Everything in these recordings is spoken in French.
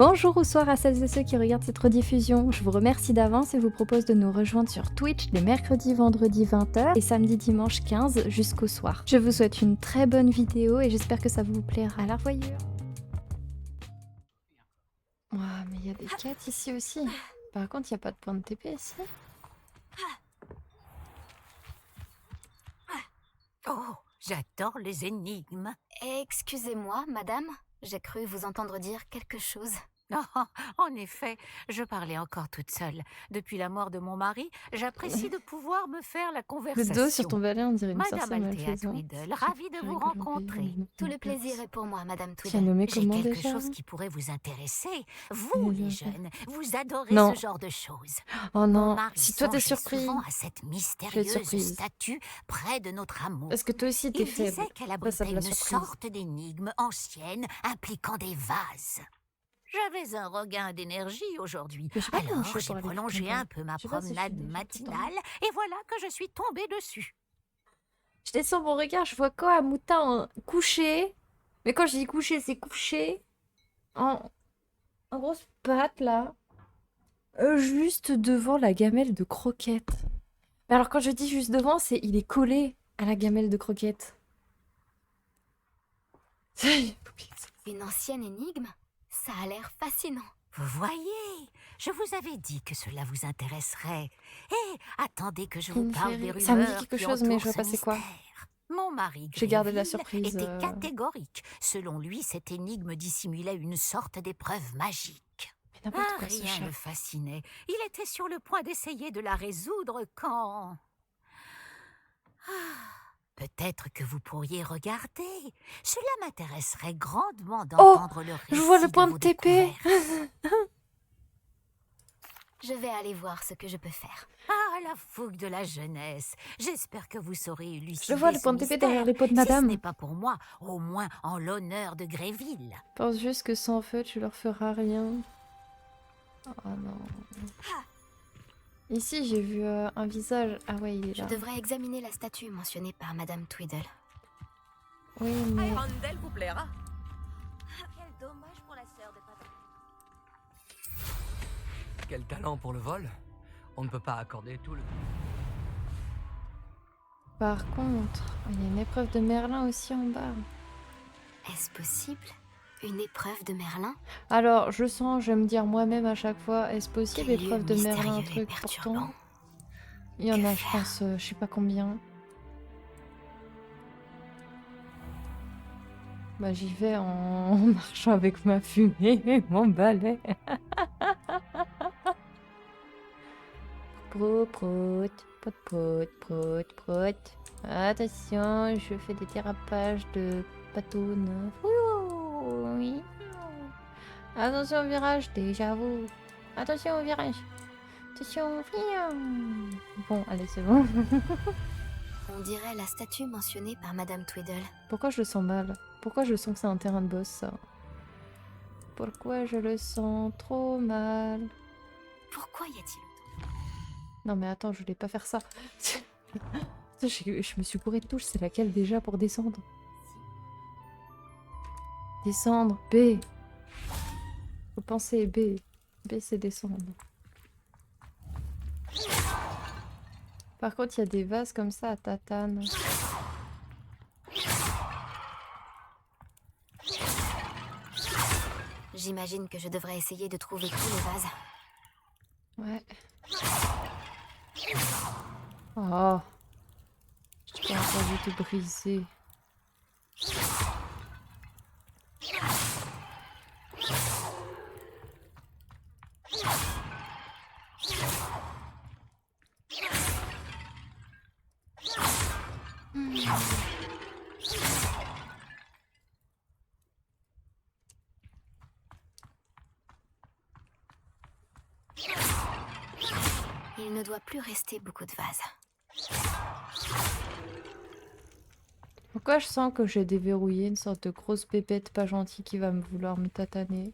Bonjour ou soir à celles et ceux qui regardent cette rediffusion. Je vous remercie d'avance et vous propose de nous rejoindre sur Twitch les mercredis, vendredis 20h et samedi, dimanche 15 jusqu'au soir. Je vous souhaite une très bonne vidéo et j'espère que ça vous plaira. À la revoyure. Ah, mais il y a des quêtes ici aussi. Par contre, il n'y a pas de point de TP ici. Oh, j'adore les énigmes. Excusez-moi, madame, j'ai cru vous entendre dire quelque chose. Oh, en effet, je parlais encore toute seule. Depuis la mort de mon mari, j'apprécie de pouvoir me faire la Le dos sur conversation. ton balai, on dirait une Madame sorcière Althea malfaisante. Tweedle, ravie de vous rencontrer. Tout le plaisir est pour moi, madame Qui a Tweedle. nommé J'ai comment quelque déjà chose qui pourrait vous intéresser. Vous, les jeunes, vous adorez Non. ce genre de choses. Oh Mon non, mari si toi t'es songeait surpris. souvent à cette Je vais être mystérieuse surprise. statue près de notre amour. Parce que toi aussi t'es Il faible. disait qu'elle Après, ça abritait me la une surprise. sorte d'énigme ancienne impliquant des vases. J'avais un regain d'énergie aujourd'hui, Mais je sais pas comment je alors fais j'ai pour aller plus prolongé loin. un peu ma Je sais pas si je suis promenade déjà tout le temps. matinale et voilà que je suis tombée dessus. Je descends mon regard, je vois quoi, Moutin couché. Mais quand je dis couché, c'est couché. En grosse patte, là. Juste devant la gamelle de croquettes. Mais alors, quand je dis juste devant, c'est il est collé à la gamelle de croquettes. Une ancienne énigme? Ça a l'air fascinant. Vous voyez, je vous avais dit que cela vous intéresserait. Et attendez que je vous Une parle des féerie. Ça me dit rumeurs quelque qui chose, mais je entourent vois ce pas c'est quoi. mystère. Mon mari J'ai gardé la Gréville surprise. était catégorique. Selon lui, cette énigme dissimulait une sorte d'épreuve magique. Mais n'importe quoi, ce Rien chat. le fascinait. Il était sur le point d'essayer de la résoudre quand... Peut-être que vous pourriez regarder. Cela m'intéresserait grandement d'entendre le récit Je vois le point de vos TP. découvertes. Je vais aller voir ce que je peux faire. Ah, la fougue de la jeunesse. J'espère que vous saurez élucider Je vois le ce point de TP derrière mystère. les pots de Si ce madame. n'est pas pour moi, au moins en l'honneur de Gréville. Pense juste que sans feu, tu leur feras rien. Oh non. Ici, j'ai vu un visage. Ah ouais, il est Je là. devrais examiner la statue mentionnée par madame Tweedle. Oui, mais... Arundel vous plaira. Quel dommage pour la sœur de papa. Quel talent pour le vol. On ne peut pas accorder tout le... Par contre, il y a une épreuve de Merlin aussi en bas. Est-ce possible? Une épreuve de Merlin? Alors, je sens, je vais me dire moi-même à chaque fois, est-ce possible Quel lieu épreuve de Merlin, un mystérieux et truc perturbant. pourtant? Il y en Que a, je faire? pense, je sais pas combien. Bah, j'y vais en marchant avec ma fumée et mon balai. Prout, prout, prout, prout, prout, prout. Attention, je fais des dérapages de patoune. Ouh, oui. Attention au virage, déjà vous. Attention au virage. Attention, bon, allez, c'est bon. On dirait la statue mentionnée par madame Tweedle. Pourquoi je le sens mal? Pourquoi je sens que c'est un terrain de boss, ça? Pourquoi je le sens trop mal? Pourquoi y a-t-il? Non mais attends, je voulais pas faire ça. Je me suis bourré de touches, c'est laquelle déjà pour descendre? Descendre, B. Faut penser B. B c'est descendre. Par contre, il y a des vases comme ça à tatane. J'imagine que je devrais essayer de trouver tous les vases. Ouais. Oh. Je t'ai entendu te briser. Il ne doit plus rester beaucoup de vases. Pourquoi je sens que j'ai déverrouillé une sorte de grosse bébête pas gentille qui va me vouloir me tataner?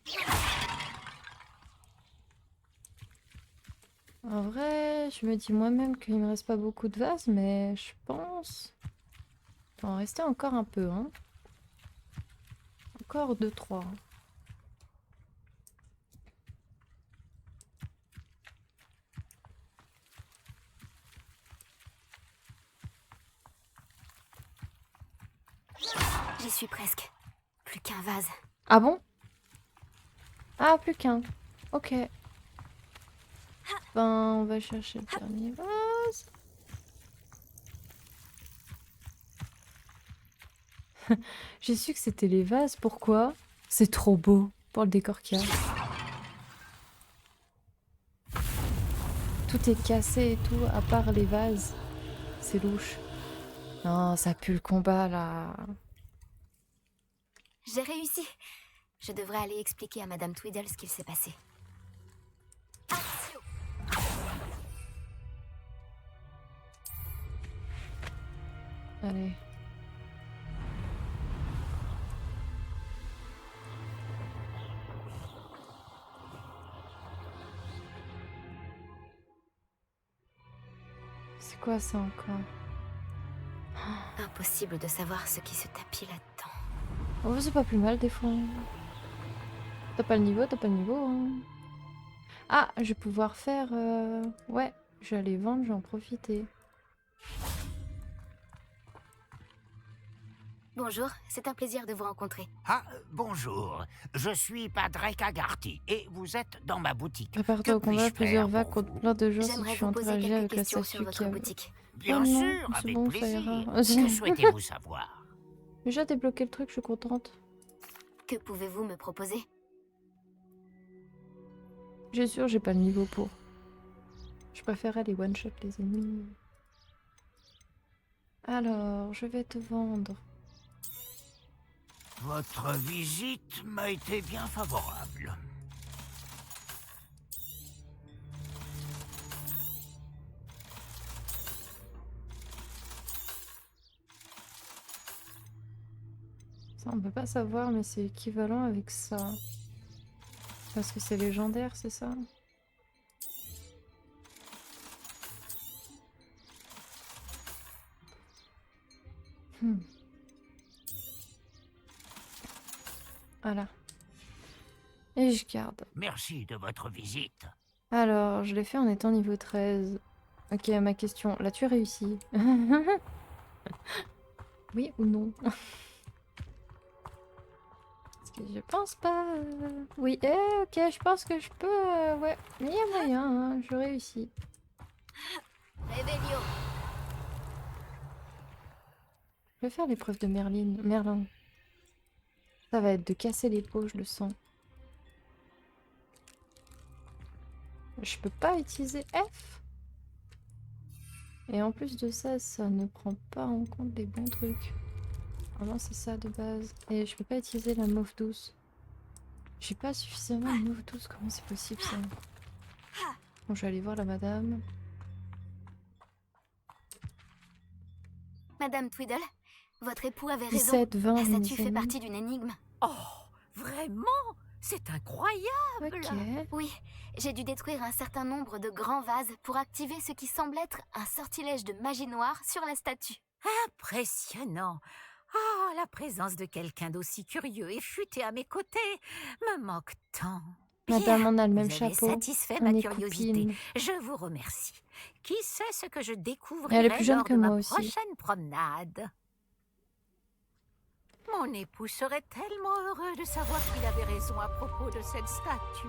En vrai, je me dis moi-même qu'il me reste pas beaucoup de vases, mais je pense... Il va en rester encore un peu, hein. Encore 2-3. J'y suis presque. Plus qu'un vase. Ah bon? Ah, plus qu'un. Ok. Ben, on va chercher le dernier vase. J'ai su que c'était les vases. Pourquoi? C'est trop beau pour le décor qu'il y a. Tout est cassé et tout, à part les vases. C'est louche. Non, ça pue le combat, là. J'ai réussi. Je devrais aller expliquer à Madame Tweedle ce qu'il s'est passé. Accio. Allez. C'est quoi ça encore? Impossible de savoir ce qui se tapit là-dedans. Oh, c'est pas plus mal des fois. T'as pas le niveau, t'as pas le niveau. Hein. Ah, je vais pouvoir faire... Ouais, je vais aller vendre, je vais en profiter. Bonjour, c'est un plaisir de vous rencontrer. Ah, bonjour. Je suis Padraig Haggerty et vous êtes dans ma boutique. Prépare-toi Que au combat, puis-je plusieurs faire vagues pour contre plein de gens si J'aimerais tu vous poser interagis quelques avec la questions sur statue votre qui a... boutique. Bien Oh non, sûr, c'est avec bon, ça plaisir. ira. Que souhaitez-vous savoir? Déjà débloqué le truc, je suis contente. Que pouvez-vous me proposer? J'ai sûr, j'ai pas le niveau pour. Je préférais les one-shot les ennemis. Alors, je vais te vendre. Votre visite m'a été bien favorable. Ça, on peut pas savoir, mais c'est équivalent avec ça. Parce que c'est légendaire, c'est ça? Voilà. Et je garde. Merci de votre visite. Alors, je l'ai fait en étant niveau 13. Ok, ma question. L'as-tu réussi? Oui ou non? Parce que je pense pas. Oui, ok, je pense que je peux. Ouais, il y a moyen, hein, je réussis. Réveillon. Je vais faire l'épreuve de Merlin. Ça va être de casser les peaux, je le sens. Je peux pas utiliser F. Et en plus de ça, ça ne prend pas en compte des bons trucs. Vraiment, c'est ça de base. Et je peux pas utiliser la mauve douce. J'ai pas suffisamment de mauve douce. Comment c'est possible ça? Bon, je vais aller voir la madame. Madame Tweedle, votre époux avait raison. 17, 20, La statue mes fait amis. partie d'une énigme. Oh, vraiment? C'est incroyable! Ok. Oui, j'ai dû détruire un certain nombre de grands vases pour activer ce qui semble être un sortilège de magie noire sur la statue. Impressionnant! Oh, la présence de quelqu'un d'aussi curieux et futé à mes côtés me manque tant. Madame, Bien, on a le même vous avez chapeau. satisfait On ma est curiosité. copines. Je vous remercie. Qui sait ce que je découvrirai Elle est plus jeune lors que de ma moi aussi. prochaine promenade? Mon époux serait tellement heureux de savoir qu'il avait raison à propos de cette statue.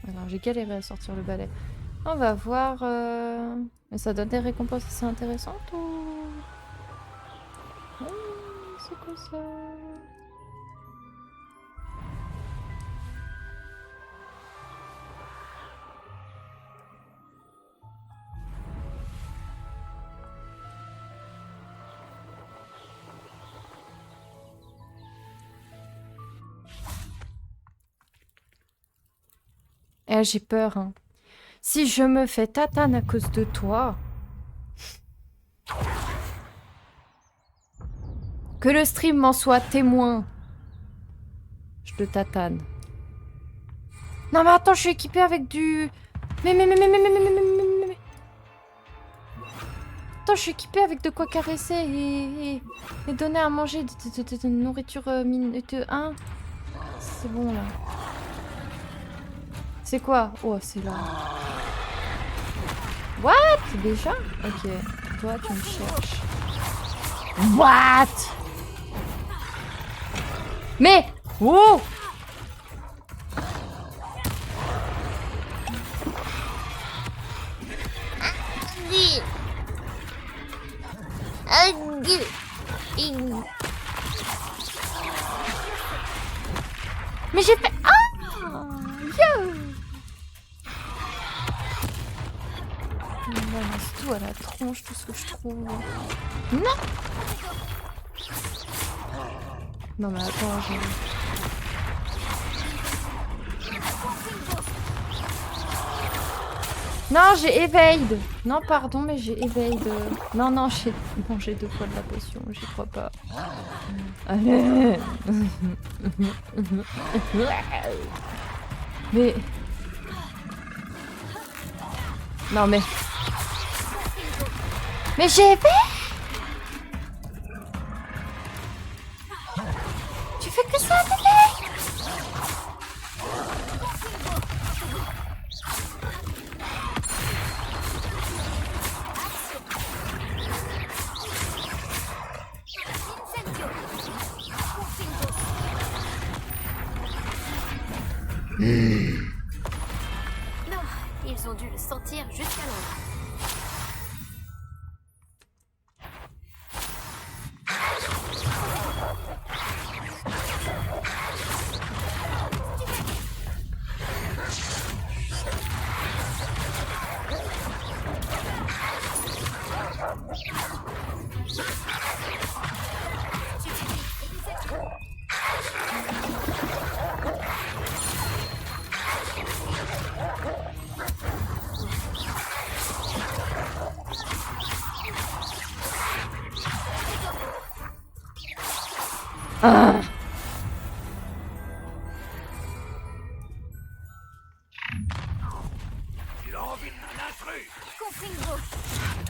Alors, j'ai galéré à sortir le balai. On va voir. Mais ça donne des récompenses assez intéressantes ou. C'est quoi ça? Eh, j'ai peur, hein. Si je me fais tatane à cause de toi... Que le stream m'en soit témoin. Je te tatane. Non mais attends, je suis équipée avec du... Mais... Attends, je suis équipée avec de quoi caresser et donner à manger de nourriture minute 1. C'est bon là. C'est quoi? Oh, c'est là. What? Déjà? Ok. toi, tu me cherches. What? Mais oh! Mais j'ai fait... Ah! Yo! Il me balance tout à la tronche, tout ce que je trouve. Non! Non mais attends, j'ai... Non, j'ai evade. Non, pardon, mais j'ai evade. Non, non, j'ai 2 fois de la potion, j'y crois pas. Allez. Mais... Non, mais... Mais j'ai evade. Tu fais que ça, bébé. Non, ils ont dû le sentir jusqu'à l'ombre. Ah.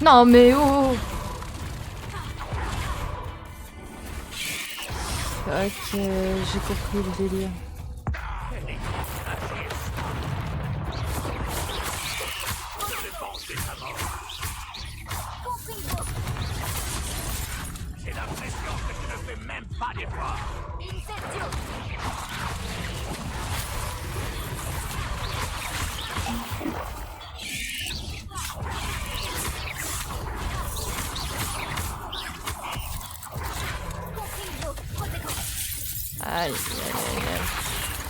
Non mais oh. Ok, j'ai compris le délire. J'ai l'impression que tu ne fais même pas d'effort. Aïe, aïe, aïe, aïe.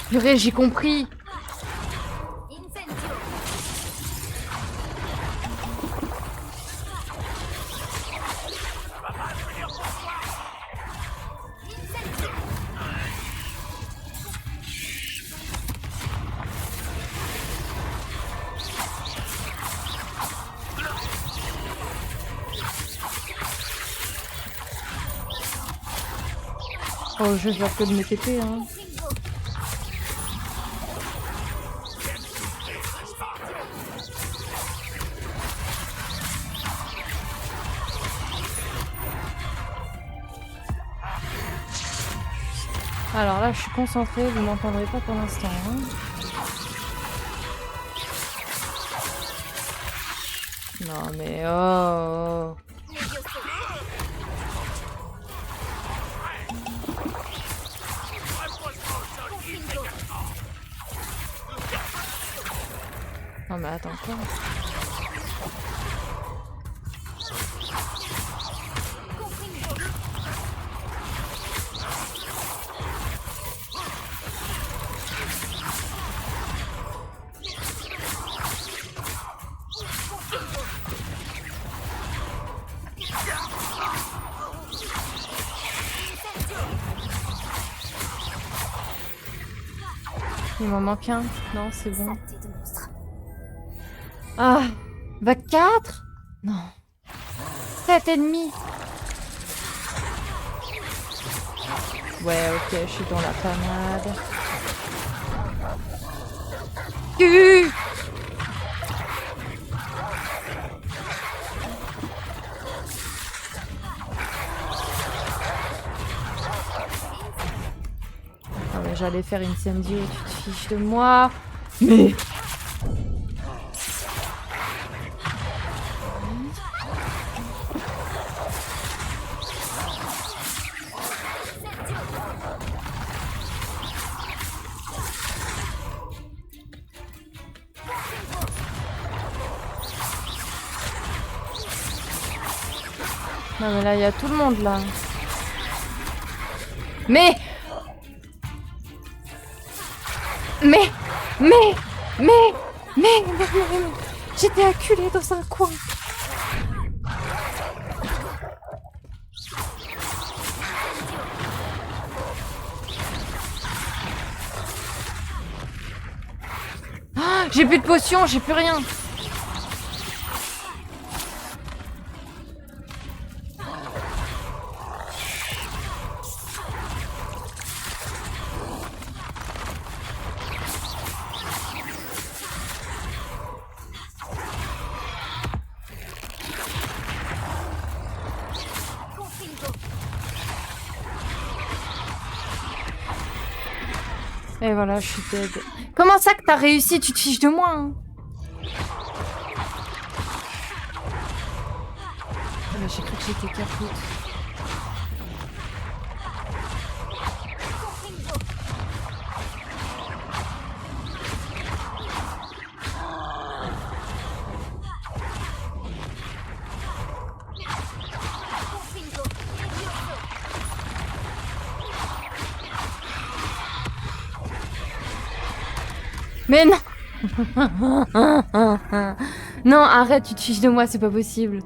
Purée, j'ai compris. Oh, je vais que de mes TP, hein. Alors là, je suis concentrée, vous m'entendrez pas pour l'instant, hein. Non mais oh. Non mais attends quoi. Il m'en manque un. Non, c'est bon. Ah, bah 4 ? Non. 7 ennemis. Ouais, ok, je suis dans la panade. Ah mais j'allais faire Incendio, tu te fiches de moi. Mais... Non mais là il y a tout le monde là. Mais mais mais mais mais, j'étais acculée dans un coin. Ah, j'ai plus de potions, j'ai plus rien. Et voilà, je suis dead. Comment ça que t'as réussi? Tu te fiches de moi, hein? Ah bah, j'ai cru que j'étais capote. Mais non. Non, arrête, tu te fiches de moi, c'est pas possible.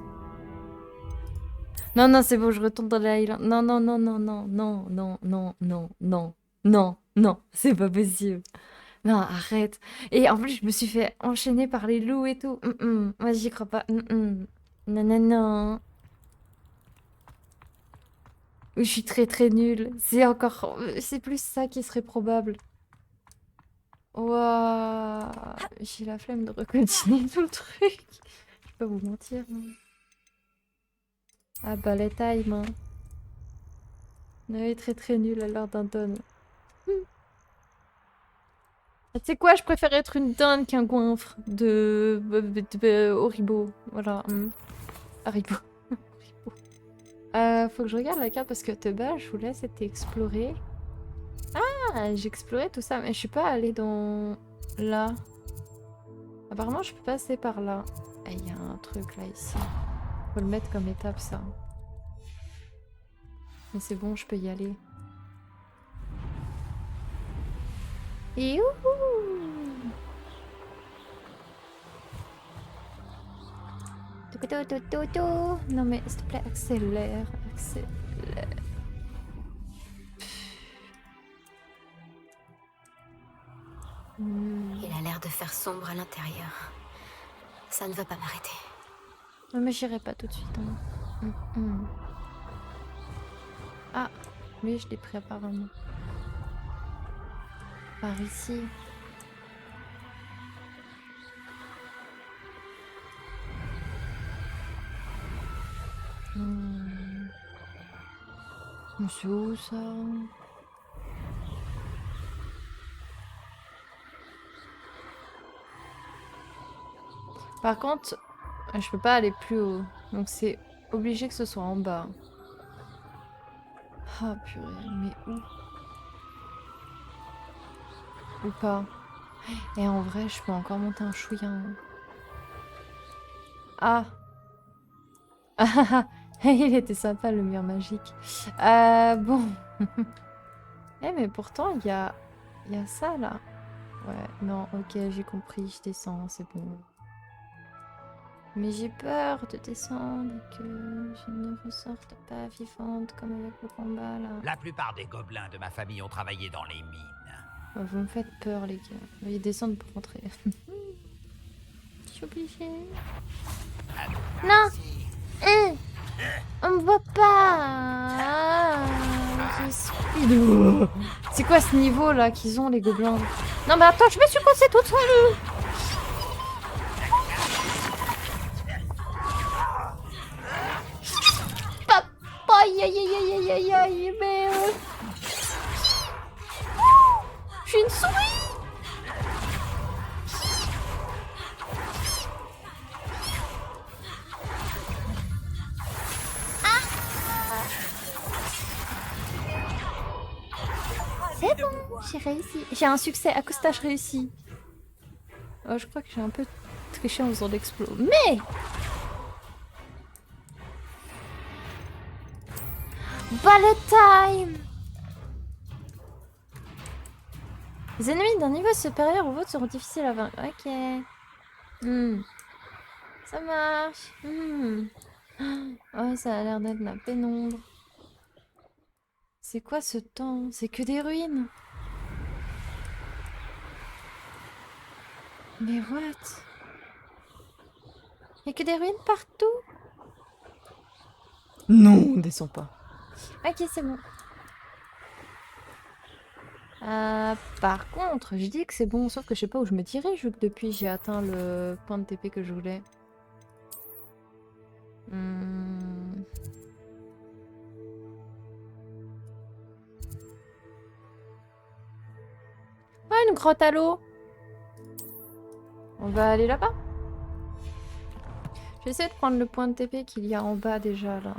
Non, non, c'est bon, je retourne dans la Highland. Non, non, non, non, non, non, non, non, non, non, non, non, c'est pas possible. Non, arrête. Et en plus, je me suis fait enchaîner par les loups et tout. Moi, j'y crois pas. Non, non, non. Je suis très, très nulle. C'est encore... C'est plus ça qui serait probable. Waouh, j'ai la flemme de recontinuer tout le truc. Je vais pas vous mentir. Hein. Ah bah les time. Hein. On est très très nul à l'heure d'un don. Tu sais quoi, je préfère être une donne qu'un goinfre de Haribo. Voilà. Haribo. Faut que je regarde la carte parce que de base, je vous laisse explorer. Ah, j'explorais tout ça, mais je suis pas allée dans... là. Apparemment, je peux passer par là. Il y a un truc là, ici. Faut le mettre comme étape, ça. Mais c'est bon, je peux y aller. Youhou! Non mais, s'il te plaît, accélère. Accélère. Il a l'air de faire sombre à l'intérieur. Ça ne va pas m'arrêter. Non mais j'irai pas tout de suite. Hein. Ah, lui je l'ai pris apparemment. Par ici. Mais c'est où ça? Par contre, je peux pas aller plus haut. Donc c'est obligé que ce soit en bas. Ah purée, mais où? Ou pas? Et en vrai, je peux encore monter un chouïa. Ah! Il était sympa le mur magique. Bon. Mais pourtant, il y a ça là. Ouais, non, ok, j'ai compris, je descends, c'est bon. Mais j'ai peur de descendre et que je ne ressorte pas vivante comme avec le combat là. La plupart des gobelins de ma famille ont travaillé dans les mines. Oh, vous me faites peur les gars. Veuillez descendre pour rentrer. Je suis obligée. Non. On me voit pas. Je suis... C'est quoi ce niveau là qu'ils ont les gobelins? Non mais attends, je me suis coincée toute seule. Aïe aïe aïe aïe aïe aïe, mais... Je suis une souris. C'est bon, j'ai réussi. J'ai un succès, accostage réussi. Oh, je crois que j'ai un peu triché en faisant l'explo. Mais... Bullet time! Les ennemis d'un niveau supérieur au vôtre seront difficiles à vaincre. Ok. Ça marche. Oh, ça a l'air d'être la pénombre. C'est quoi ce temps? C'est que des ruines. Mais what? Y'a que des ruines partout? Non, on descend pas. Ok, c'est bon. Par contre, je dis que c'est bon, sauf que je sais pas où je me dirige vu que depuis j'ai atteint le point de TP que je voulais. Ah, une grotte à l'eau. On va aller là-bas. J'essaie de prendre le point de TP qu'il y a en bas déjà là.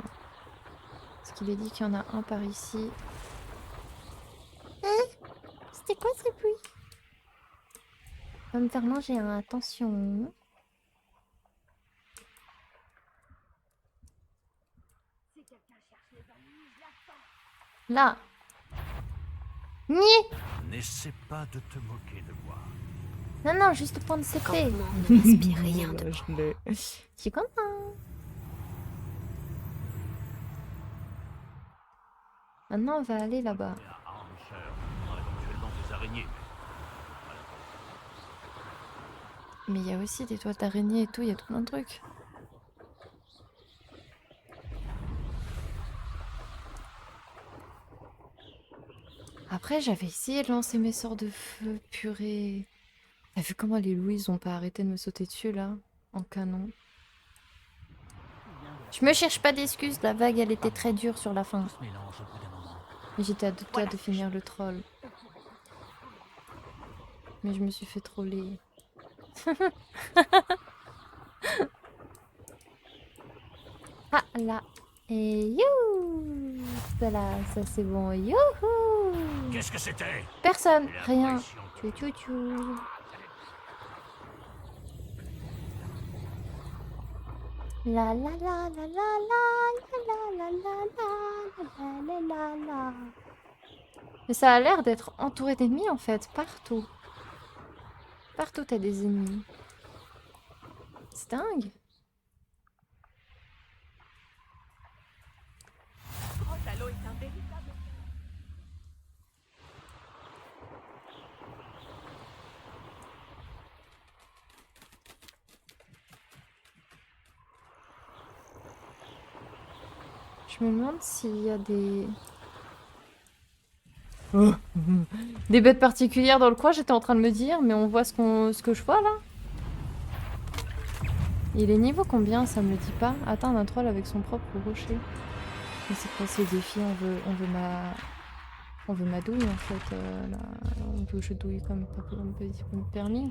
Parce qu'il est dit qu'il y en a un par ici. C'était quoi ce bruit? Va me faire manger, hein. Attention. Là. Ni. N'essaie pas de te moquer de moi. Non, non, juste le point de CP. Campement ne m'inspire rien de bon. Je suis content. Maintenant, on va aller là-bas. Et à Armshire, on a éventuellement des araignées. Mais il y a aussi des toiles d'araignée et tout, il y a tout plein de trucs. Après, j'avais essayé de lancer mes sorts de feu, purée. T'as vu comment les Louis ont pas arrêté de me sauter dessus, là, en canon? Je me cherche pas d'excuses, la vague, elle était très dure sur la fin. Tout se mélange au bout d'un moment. Et j'étais à deux doigts de finir le troll. Mais je me suis fait troller. Ah, là. Et youhou! Voilà, ça c'est bon. Youhou! Qu'est-ce que c'était? Personne, La rien. pression. Tchou tchou tchou. La la la la la la la la la la la la. Mais ça a l'air d'être entouré d'ennemis en fait, partout. Partout t'as des ennemis. C'est dingue. Je me demande s'il y a des... des bêtes particulières dans le coin, j'étais en train de me dire, mais on voit ce que je vois là. Il est niveau combien, ça me le dit pas. Attends, un troll avec son propre rocher. Mais c'est quoi ce défi? On veut ma douille en fait. Là, on veut que je douille comme permis.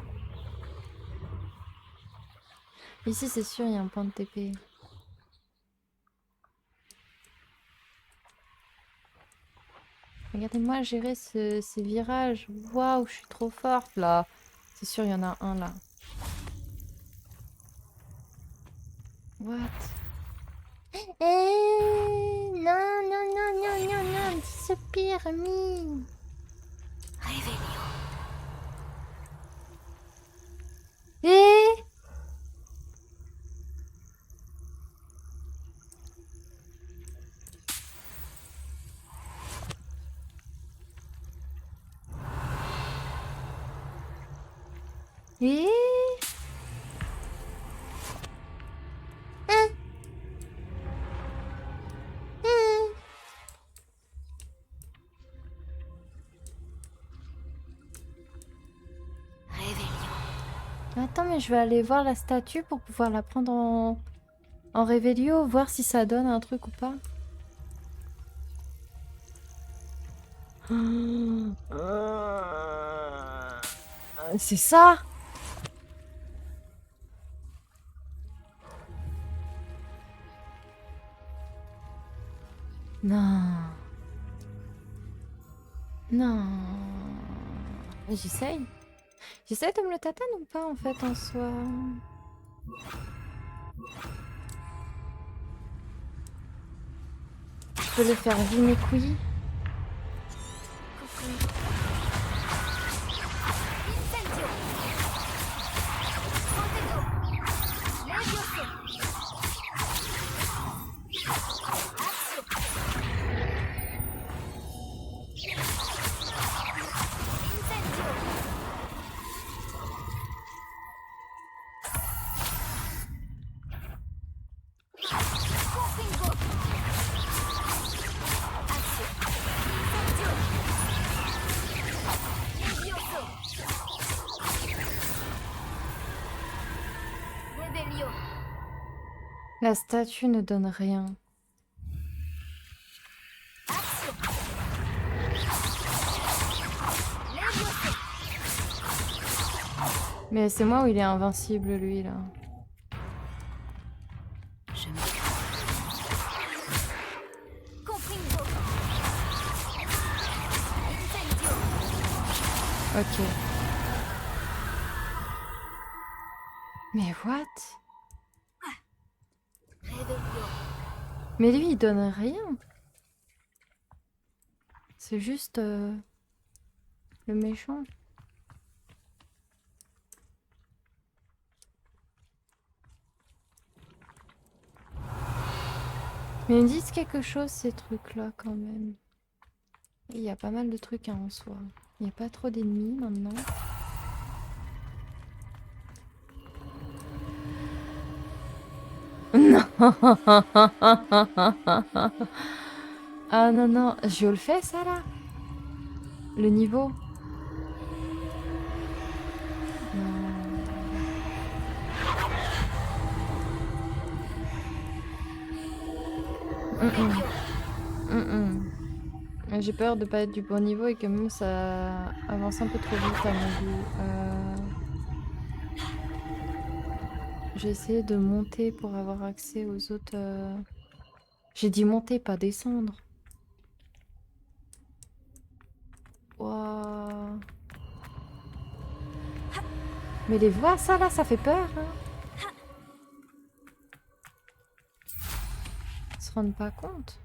Ici c'est sûr, il y a un point de TP. Regardez-moi gérer ces virages. Waouh, je suis trop forte là. C'est sûr, il y en a un là. What? Non, non, non, non, non, non, disappear me. Réveillon. Et attends, mais je vais aller voir la statue pour pouvoir la prendre en Réveillon, voir si ça donne un truc ou pas. C'est ça? Non. Non. J'essaye. J'essaie de me le tatane ou pas en fait en soi. peux le faire vivre mes couilles. Incendio. Protego. Levioso. Axio. Incendio. Confringo. Axio. Incendio. Levioso. Rebellio. La statue ne donne rien. Axio. Levioso. Mais c'est moi ou il est invincible lui là? Je me Confringo. Incendio. Ok. Mais what? Rebellio. Mais lui il donne rien. C'est juste le méchant. Mais ils me disent quelque chose ces trucs-là quand même. Il y a pas mal de trucs hein, en soi. Il n'y a pas trop d'ennemis maintenant. Non. Ah non, non. Je le fais ça là? Le niveau? Non. J'ai peur de pas être du bon niveau et que même ça avance un peu trop vite à mon goût. J'ai essayé de monter pour avoir accès aux autres... J'ai dit monter, pas descendre. Waouh. Mais les voix, ça là, ça fait peur. Hein. Ils se rendent pas compte.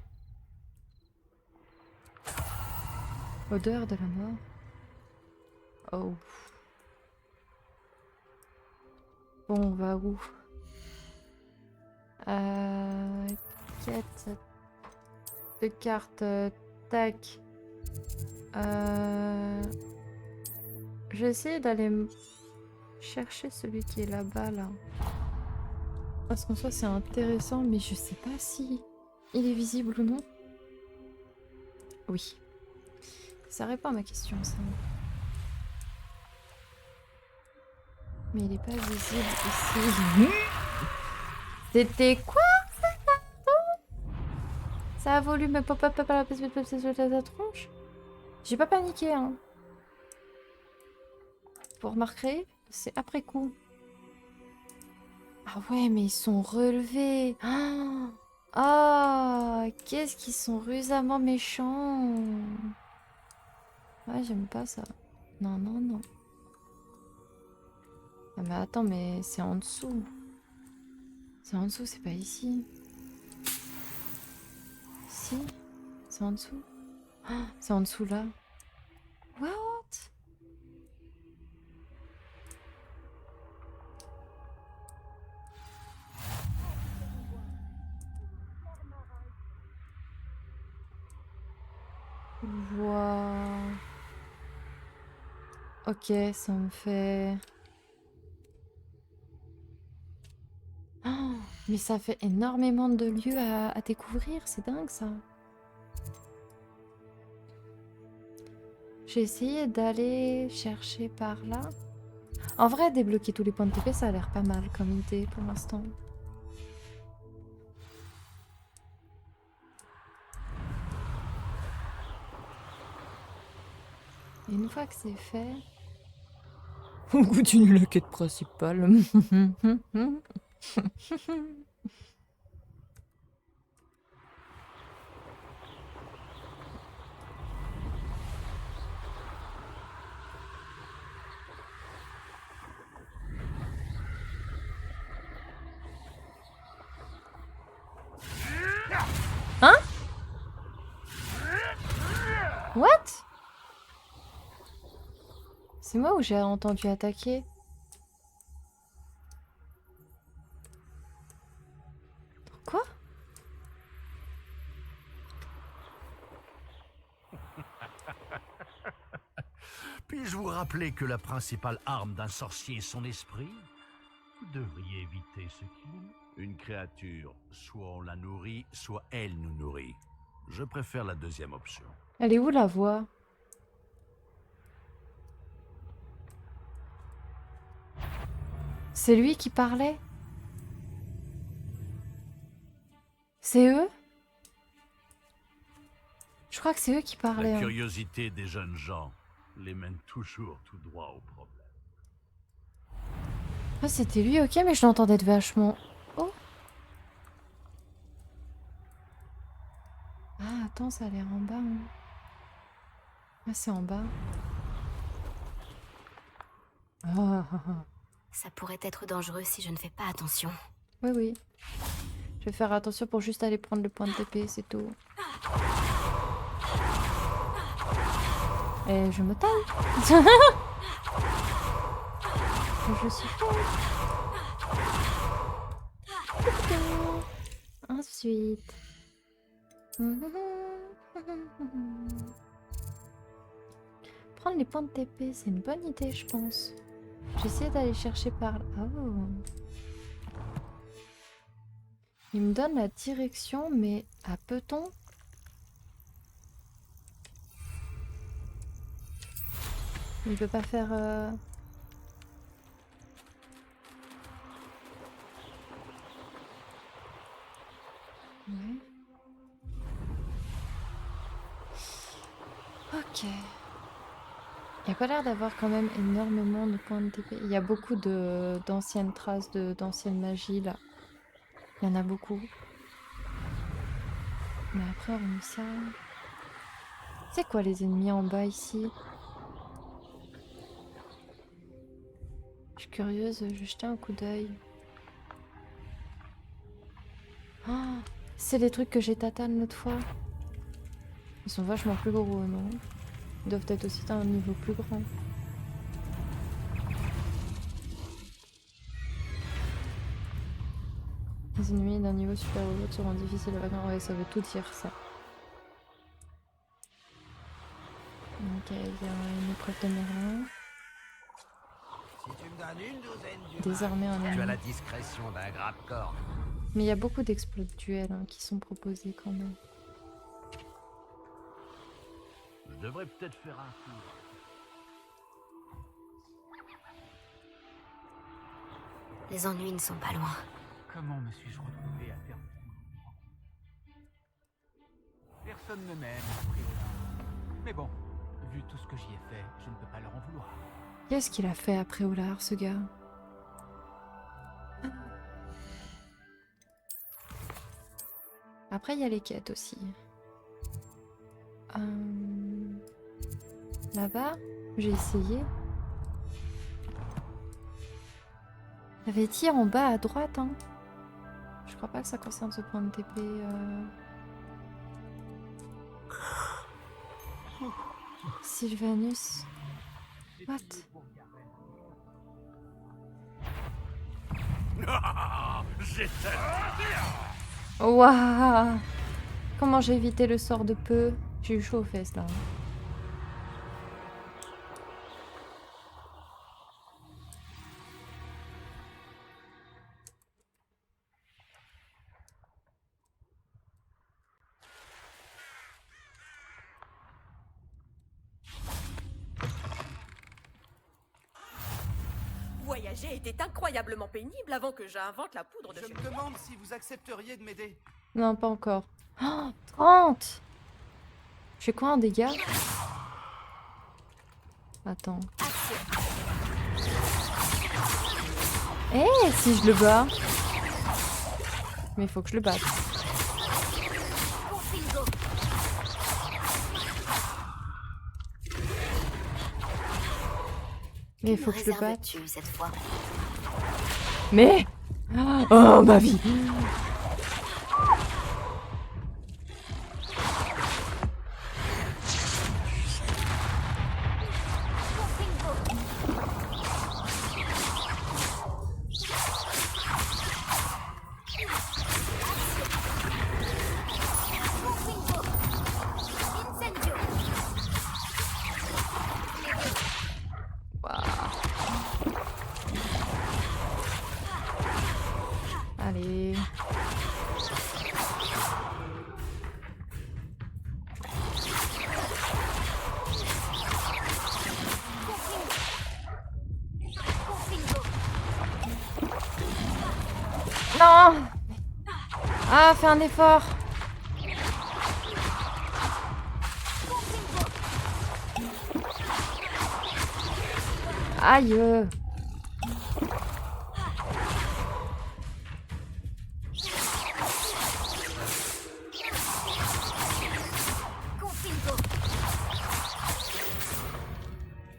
Odeur de la mort. Oh. Bon, on va où? Quête de cartes. Tac. Je vais essayer d'aller chercher celui qui est là-bas, là. Parce qu'en soi, c'est intéressant, mais je sais pas si il est visible ou non. Oui. Ça répond à ma question, ça. Mais il est pas visible ici. C'était quoi ça? Ça a voulu me pop-up la tronche. J'ai pas paniqué, hein. Vous remarquerez, c'est après coup. Ah ouais, mais ils sont relevés. Ah, qu'est-ce qu'ils sont rusamment méchants. Ouais, j'aime pas ça. Non, non, non. Ah mais attends, mais c'est en dessous. C'est en dessous, c'est pas ici. Si, c'est en dessous. Ah, c'est en dessous là. What? Wow. Ok, ça me fait... Oh, mais ça fait énormément de lieux à découvrir, c'est dingue ça. J'ai essayé d'aller chercher par là. En vrai, débloquer tous les points de TP, ça a l'air pas mal comme idée pour l'instant. Et une fois que c'est fait... On continue la quête principale. Hein? C'est moi ou j'ai entendu attaquer? Quoi? Puis-je vous rappeler que la principale arme d'un sorcier est son esprit? Vous devriez éviter ce qu'il... Une créature, soit on la nourrit, soit elle nous nourrit. Je préfère la deuxième option. Elle est où la voix? C'est lui qui parlait? C'est eux? Je crois que c'est eux qui parlaient. La Hein. curiosité des jeunes gens les mène toujours tout droit au problème. Ah, c'était lui, ok, mais je l'entendais de vachement. Oh! Ah, attends, ça a l'air en bas. Hein. Ah, c'est en bas. Ah, ah, ah. Ça pourrait être dangereux si je ne fais pas attention. Oui, oui. Je vais faire attention pour juste aller prendre le point de TP, c'est tout. Et je me taille. Je suis folle. Ensuite. Prendre les points de TP, c'est une bonne idée, je pense. J'essaie d'aller chercher par là. Oh. Il me donne la direction, mais à peut-on? Il peut pas faire... Ouais. Ok. Il n'y a pas l'air d'avoir quand même énormément de points de TP. Il y a beaucoup d'anciennes traces d'ancienne magie là. Il y en a beaucoup. Mais après, on ça. C'est quoi les ennemis en bas ici? Je suis curieuse, je vais jeter un coup d'œil. Ah, c'est les trucs que j'ai tatane l'autre fois. Ils sont vachement plus gros, non? Ils doivent être aussi à un niveau plus grand. Les ennemis d'un niveau supérieur au autre seront difficiles à vaincre. Ouais, ça veut tout dire ça. Ok, il y a une épreuve de Merlin. Si tu me donnes une douzaine du Désarmer un tu as ennemi. la discrétion d'un grappe-corps. Mais il y a beaucoup d'exploits de duel hein, qui sont proposés quand même. Je devrais peut-être faire un tour. Les ennuis ne sont pas loin. Comment me suis-je retrouvé à faire Personne ne m'aime, après. Mais bon, vu tout ce que j'y ai fait, je ne peux pas leur en vouloir. Qu'est-ce qu'il a fait après Olar, ce gars? Après, il y a les quêtes aussi. Là-bas, j'ai essayé. Il avait dit en bas à droite, hein. Je crois pas que ça concerne ce point de TP. Sylvanus. What? J'étais... Waouh! Comment j'ai évité le sort de peu? J'ai eu chaud aux fesses là. Voyager était incroyablement pénible avant que j'invente la poudre de Je me demande si vous accepteriez de m'aider. Non, pas encore. Oh, 30! Je fais quoi en dégâts? Attends. Eh, si je le bats. Mais il faut que je le batte. Mais il faut que je le batte. Réserves-tu cette fois? Mais... Oh, ma vie! Ah, fais un effort. Aïe.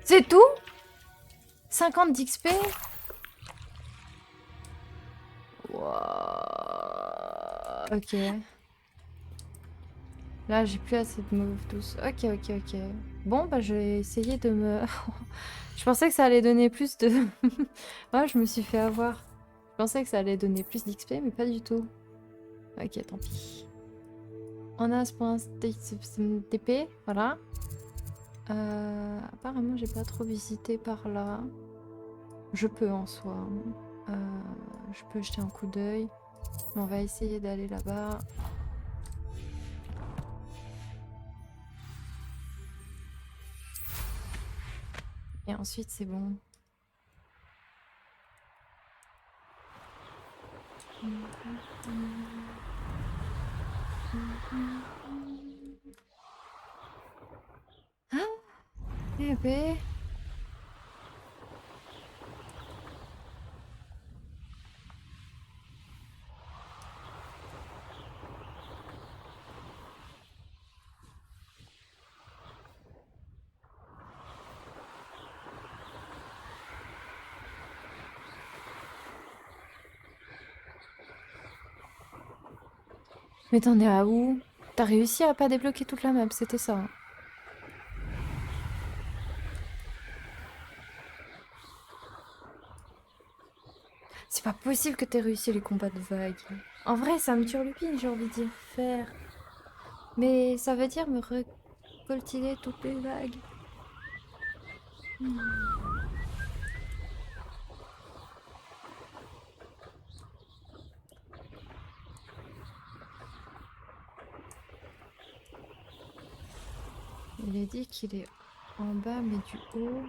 C'est tout? 50 d'XP? Wow. Ok. Là, j'ai plus assez de moves tous. Ok. Bon, bah, je vais essayer de me... Je pensais que ça allait donner plus de... Ouais, je me suis fait avoir. Je pensais que ça allait donner plus d'XP, mais pas du tout. Ok, tant pis. On a ce point TP, voilà. Apparemment, j'ai pas trop visité par là. Je peux en soi. Je peux jeter un coup d'œil. On va essayer d'aller là-bas. Et ensuite, c'est bon. Ah, eh ben. Mais t'en es à où? T'as réussi à pas débloquer toute la map, c'était ça. Hein. C'est pas possible que t'aies réussi les combats de vagues. En vrai, ça me turlupine, j'ai envie d'y faire. Mais ça veut dire me récolter toutes les vagues. Il est dit qu'il est en bas, mais du haut.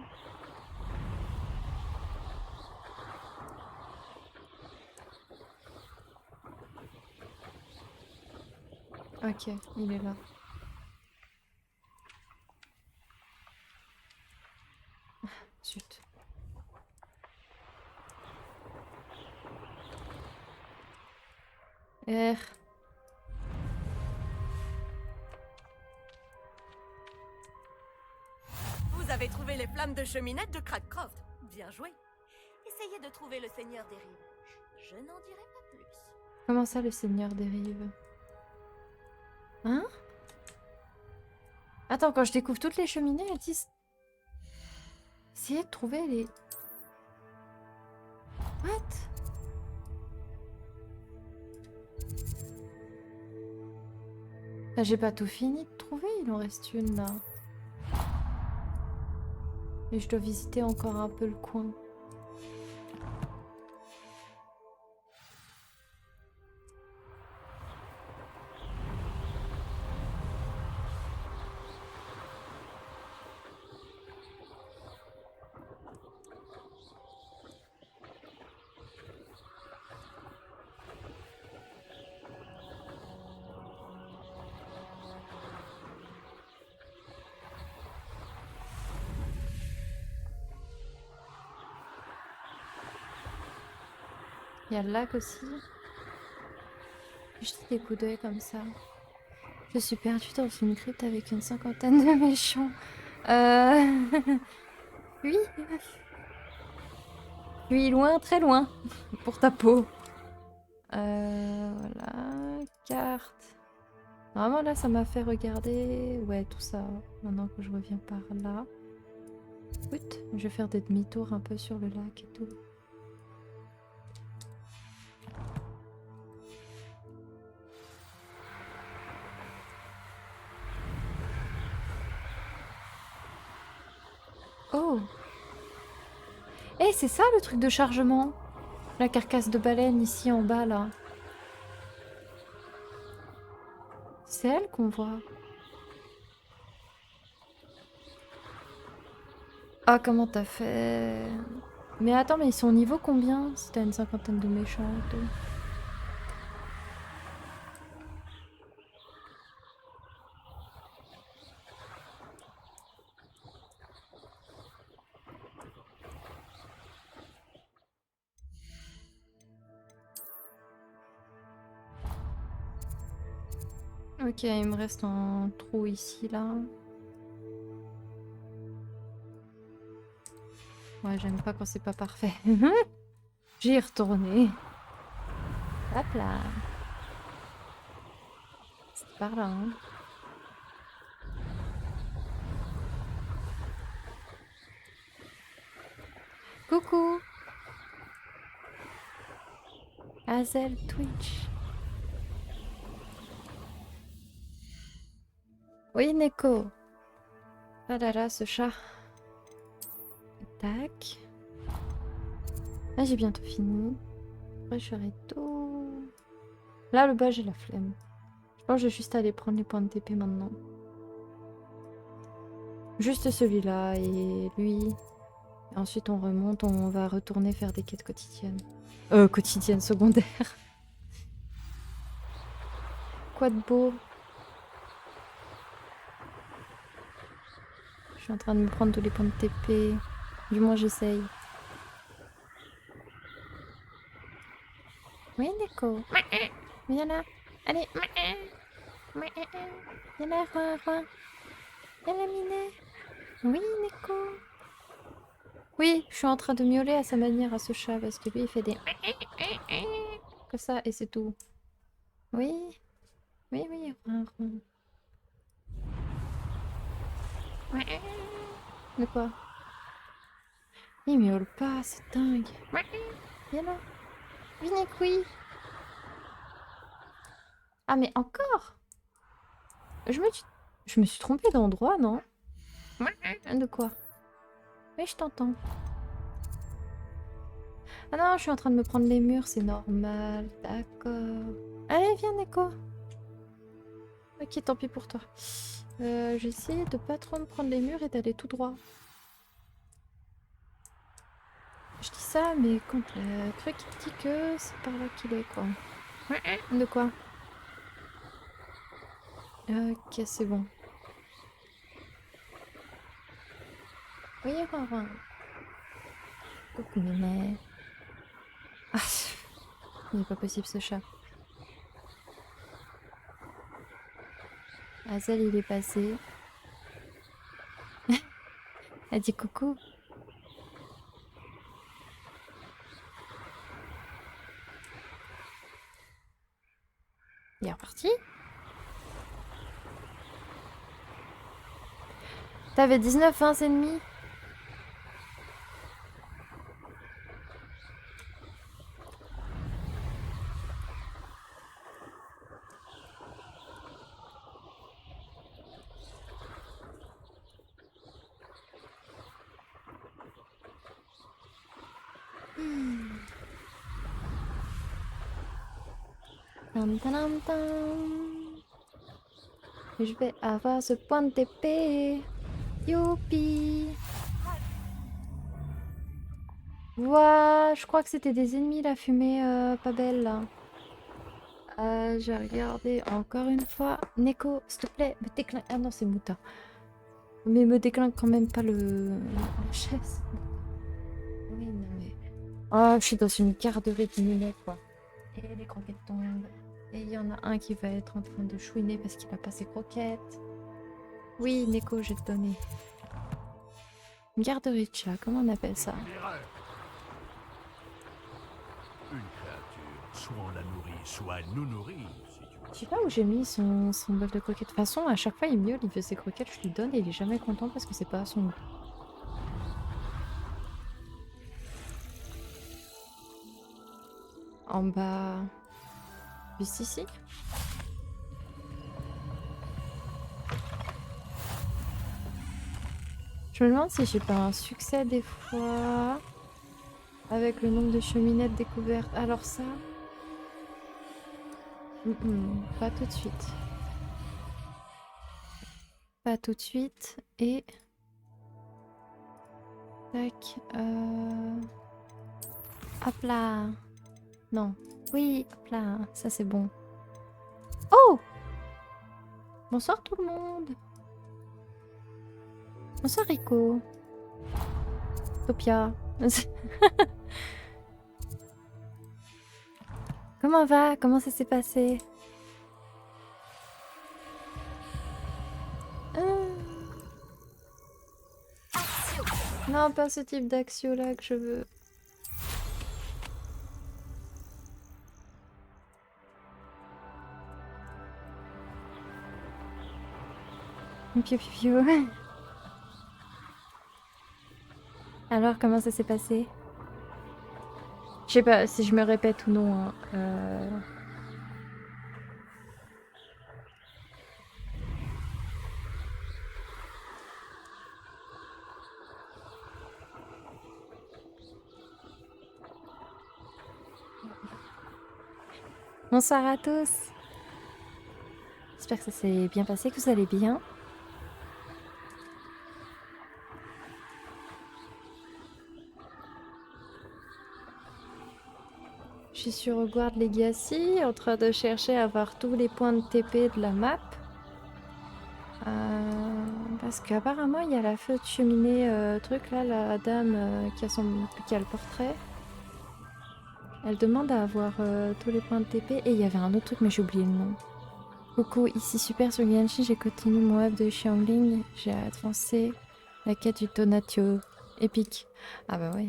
Ok, il est là. Zut. R. Vous avez trouvé les flammes de cheminette de Crackcroft. Bien joué. Essayez de trouver le Seigneur des Rives. Je n'en dirai pas plus. Comment ça, le Seigneur des Rives? Hein? Attends, quand je découvre toutes les cheminées, elles disent... Essayez de trouver les... What? Là, j'ai pas tout fini de trouver, il en reste une là. Et je dois visiter encore un peu le coin. Il y a le lac aussi. Juste des coups d'œil comme ça. Je suis perdue dans une crypte avec une cinquantaine de méchants. Oui. Oui, loin, très loin. Pour ta peau. Voilà. Carte. Vraiment là, ça m'a fait regarder... Ouais, tout ça. Maintenant que je reviens par là. Écoute, je vais faire des demi-tours un peu sur le lac et tout. Oh! Eh, c'est ça le truc de chargement? La carcasse de baleine ici en bas, là. C'est elle qu'on voit. Ah, comment t'as fait? Mais attends, mais ils sont au niveau combien? Si t'as une cinquantaine de méchants et tout. Ok, il me reste un trou ici, là. Ouais, j'aime pas quand c'est pas parfait. J'y retourné. Hop là. C'est par là, hein. Coucou. Hazel Twitch. Oui, Neko. Ah là là, ce chat. Tac. Là, j'ai bientôt fini. Après, je ferai tout. Là, le bas, j'ai la flemme. Je pense que je vais juste aller prendre les points de TP maintenant. Juste celui-là et lui. Et ensuite, on remonte, on va retourner faire des quêtes quotidiennes. Quotidiennes, secondaires. Quoi de beau? Je suis en train de me prendre tous les points de TP. Du moins, j'essaye. Oui, Neko. Viens là. Allez. Viens là, Roi. Viens là, Minet. Oui, Neko. Oui, je suis en train de miauler à sa manière à ce chat parce que lui, il fait des... Comme ça, et c'est tout. Oui. Oui, Roi. De quoi? Il miaule pas, c'est dingue. Viens là. Viens, oui. Ah, mais encore? Je me suis trompée d'endroit, non? De quoi? Oui, je t'entends. Ah non, je suis en train de me prendre les murs, c'est normal. D'accord. Allez, viens, Neko. Ok, tant pis pour toi. J'ai essayé de pas trop me prendre les murs et d'aller tout droit. Je dis ça, mais quand la truc dit que c'est par là qu'il est, quoi. De quoi? Ok, c'est bon. Oui, Rara. Coucou, Mémé. Ah, il n'est pas possible, ce chat. Hazel, il est passé. Elle dit coucou. Il est reparti. T'avais 19 ennemis. Tam, tam, tam. Je vais avoir ce point de TP. Youpi. Ouah, je crois que c'était des ennemis, la fumée pas belle, là. J'ai regardé encore une fois. Neko, s'il te plaît, me déclinque. Ah non, c'est Mouta. Mais me déclinque quand même pas la chaise. Oui, non mais... Oh, je suis dans une garderie de minets, quoi. Et les croquettes tombent. Et il y en a un qui va être en train de chouiner parce qu'il a pas ses croquettes. Oui, Neko, je vais te donner. Une garderie de chat, comment on appelle ça? Une créature, soit on la nourrit, soit elle nous nourrit, si tu veux. Je sais pas où j'ai mis son bol de croquettes. De toute façon, à chaque fois, il miaule, il veut ses croquettes, je lui donne et il est jamais content parce que c'est pas à son goût. En bas... Juste ici. Je me demande si j'ai pas un succès des fois avec le nombre de cheminettes découvertes. Alors ça... pas tout de suite. Pas tout de suite. Et... Tac. Hop là. Non. Oui, hop là. Ça c'est bon. Oh! Bonsoir tout le monde. Bonsoir Rico. Topia. Comment va? Comment ça s'est passé? Non, pas ce type d'action là que je veux. Piou piou piou. Alors, comment ça s'est passé? Je sais pas si je me répète ou non. Hein. Bonsoir à tous. J'espère que ça s'est bien passé, que vous allez bien. Je suis sur Hogwarts Legacy, en train de chercher à voir tous les points de TP de la map. Parce qu'apparemment, il y a la feu de cheminée truc là, la dame qui a le portrait. Elle demande à avoir tous les points de TP. Et il y avait un autre truc, mais j'ai oublié le nom. Coucou, ici Super sur Genshin, j'ai continué mon web de Xiangling. J'ai avancé la quête du Tonatio. Épique. Ah bah ouais.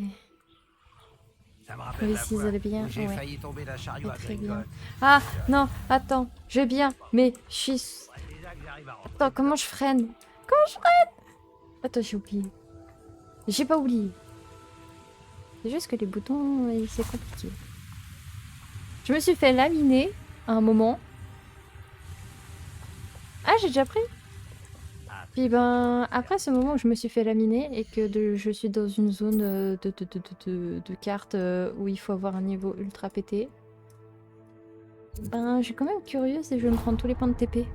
Ça me rappelle Oui, la si vous fois allez bien. où j'ai Ouais. failli tomber d'un chariot à Très bien. Gringotts. Ah non, attends, je vais bien, mais je suis... Ouais, déjà que j'arrive à rentrer. Attends, comment je freine? Comment je freine? Attends, j'ai oublié. J'ai pas oublié. C'est juste que les boutons, c'est compliqué. Je me suis fait laminer à un moment. Ah, j'ai déjà pris. Puis ben, après ce moment où je me suis fait laminer et que je suis dans une zone de carte où il faut avoir un niveau ultra pété, ben, je suis quand même curieuse et je vais me prendre tous les points de TP.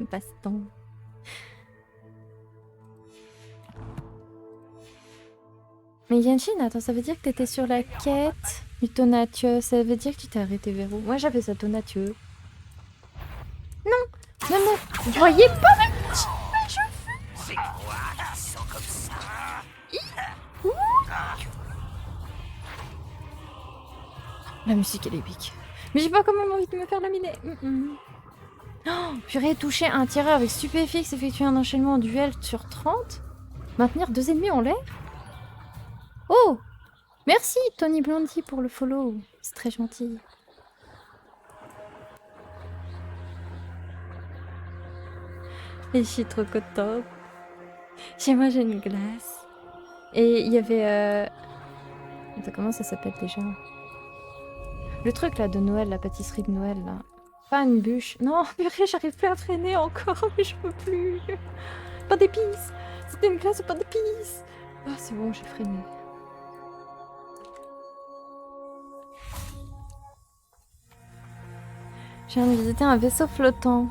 Passe-temps. Mais Genshin, attends, ça veut dire que t'étais sur la quête du Tonatiuh. Ça veut dire que tu t'es arrêté vers où? Moi j'avais ça Tonatiuh. Non, non, non, vous voyez pas ma petite C'est quoi qui sont comme ça? La musique elle est épique. Mais j'ai pas comment envie de me faire laminer. Oh, purée, toucher un tireur avec stupéfixe, effectuer un enchaînement en duel sur 30. Maintenir 2 ennemis en l'air. Oh, merci Tony Blondie pour le follow. C'est très gentil. Et je suis trop contente. Chez moi j'ai une glace. Et il y avait... Attends, comment ça s'appelle déjà? Le truc là de Noël, la pâtisserie de Noël là. Pas une bûche. Non, purée, j'arrive plus à freiner encore, mais je peux plus. Pain d'épices. C'était une glace au pain d'épices. Ah, c'est bon, j'ai freiné. Je viens de visiter un vaisseau flottant.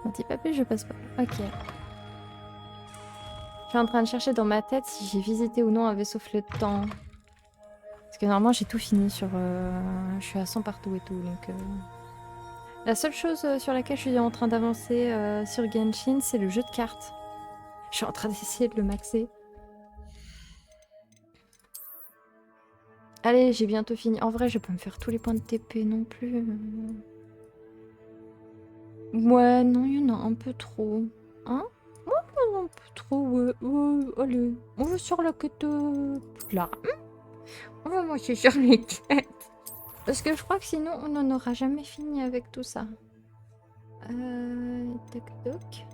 Un petit papier, je passe pas. Ok. Je suis en train de chercher dans ma tête si j'ai visité ou non un vaisseau flottant. Parce que normalement j'ai tout fini sur... Je suis à 100 partout et tout, donc... La seule chose sur laquelle je suis en train d'avancer sur Genshin, c'est le jeu de cartes. Je suis en train d'essayer de le maxer. Allez, j'ai bientôt fini. En vrai, je peux me faire tous les points de TP non plus. Ouais, non, il y en a un peu trop. Hein? Ouais, un peu trop, ouais. Allez, on va sur la quête... là. On va marcher sur les quêtes. Parce que je crois que sinon, on n'en aura jamais fini avec tout ça. Toc toc.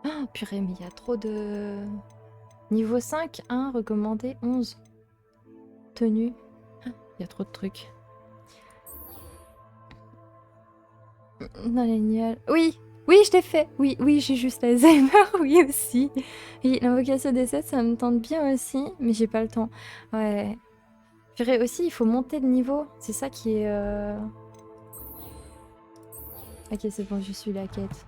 Ah, purée, mais il y a trop de... Niveau 5, 1, recommandé, 11. Tenue. Il y a trop de trucs. Dans les nuages. Oui, oui, je l'ai fait. Oui, oui, j'ai juste l'Alzheimer, oui aussi. Oui, l'invocation des 7, ça me tente bien aussi, mais j'ai pas le temps. Ouais. Purée, aussi, il faut monter de niveau. C'est ça qui est... Ok, c'est bon, je suis la quête.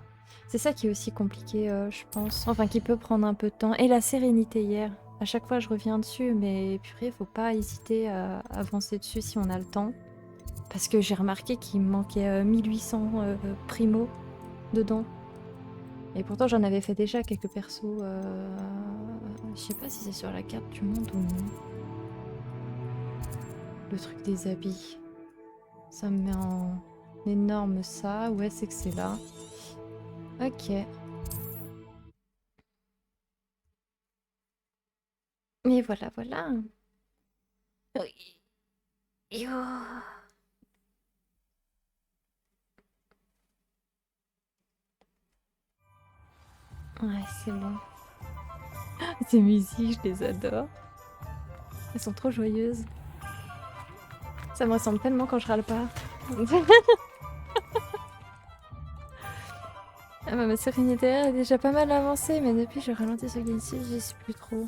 C'est ça qui est aussi compliqué, je pense. Enfin, qui peut prendre un peu de temps. Et la sérénité hier. À chaque fois, je reviens dessus, mais purée, faut pas hésiter à avancer dessus si on a le temps. Parce que j'ai remarqué qu'il me manquait 1800 primo dedans. Et pourtant, j'en avais fait déjà quelques persos. Je sais pas si c'est sur la carte du monde ou non. Le truc des habits. Ça me met en énorme ça. Ouais, c'est que c'est là. Ok. Mais voilà, voilà. Oui. Yo. Ouais, c'est bon. Ces musiques, je les adore. Elles sont trop joyeuses. Ça me ressemble tellement quand je râle pas. Ah bah, ma sérénité est déjà pas mal avancée, mais depuis que j'ai ralenti sur Genshin, j'y suis plus trop.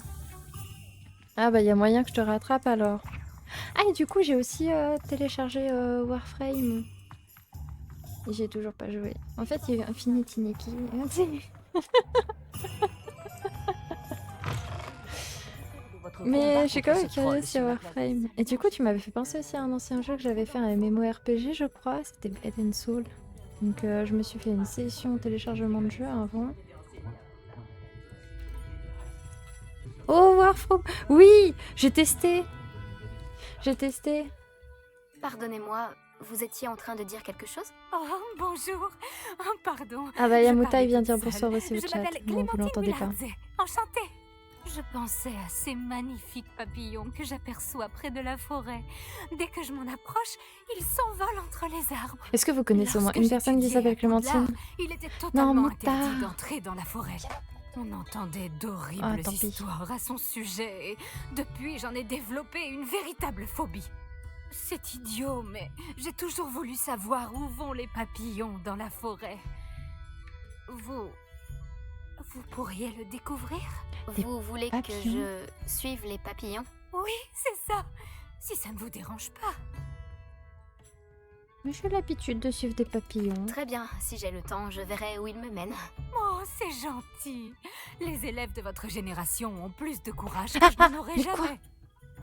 Ah bah, y a moyen que je te rattrape alors. Ah, et du coup, j'ai aussi téléchargé Warframe. Et j'ai toujours pas joué. En fait, il y a eu Infinity Nikki. Mais je suis quand même curieuse sur Warframe. Et du coup, tu m'avais fait penser aussi à un ancien jeu que j'avais fait, un MMORPG, je crois. C'était Blood and Soul. Donc, je me suis fait une session téléchargement de jeu avant. Oh, Warframe! Oui! J'ai testé! J'ai testé. Pardonnez-moi, vous étiez en train de dire quelque chose? Oh, bonjour. Oh, pardon. Ah bah, Je Yamuta, parlais il vient de toute dire bonsoir seule. aussi au Je chat. m'appelle Non, vous Clémentine l'entendez pas. Mulardze. Enchantée. Je pensais à ces magnifiques papillons que j'aperçois près de la forêt. Dès que je m'en approche, ils s'envolent entre les arbres. Est-ce que vous connaissez au moins une personne qui s'appelle Clémentine? Il était totalement Mouta. interdit d'entrer dans la forêt. On entendait d'horribles Ah, tant pis. histoires à son sujet et depuis j'en ai développé une véritable phobie. C'est idiot, mais j'ai toujours voulu savoir où vont les papillons dans la forêt. Vous pourriez le découvrir? Des Vous voulez que papillons? je suive les papillons? Oui, c'est ça. Si ça ne vous dérange pas. Mais j'ai l'habitude de suivre des papillons. Très bien, si j'ai le temps, je verrai où ils me mènent. Oh, c'est gentil. Les élèves de votre génération ont plus de courage que je n'en aurais mais quoi? jamais.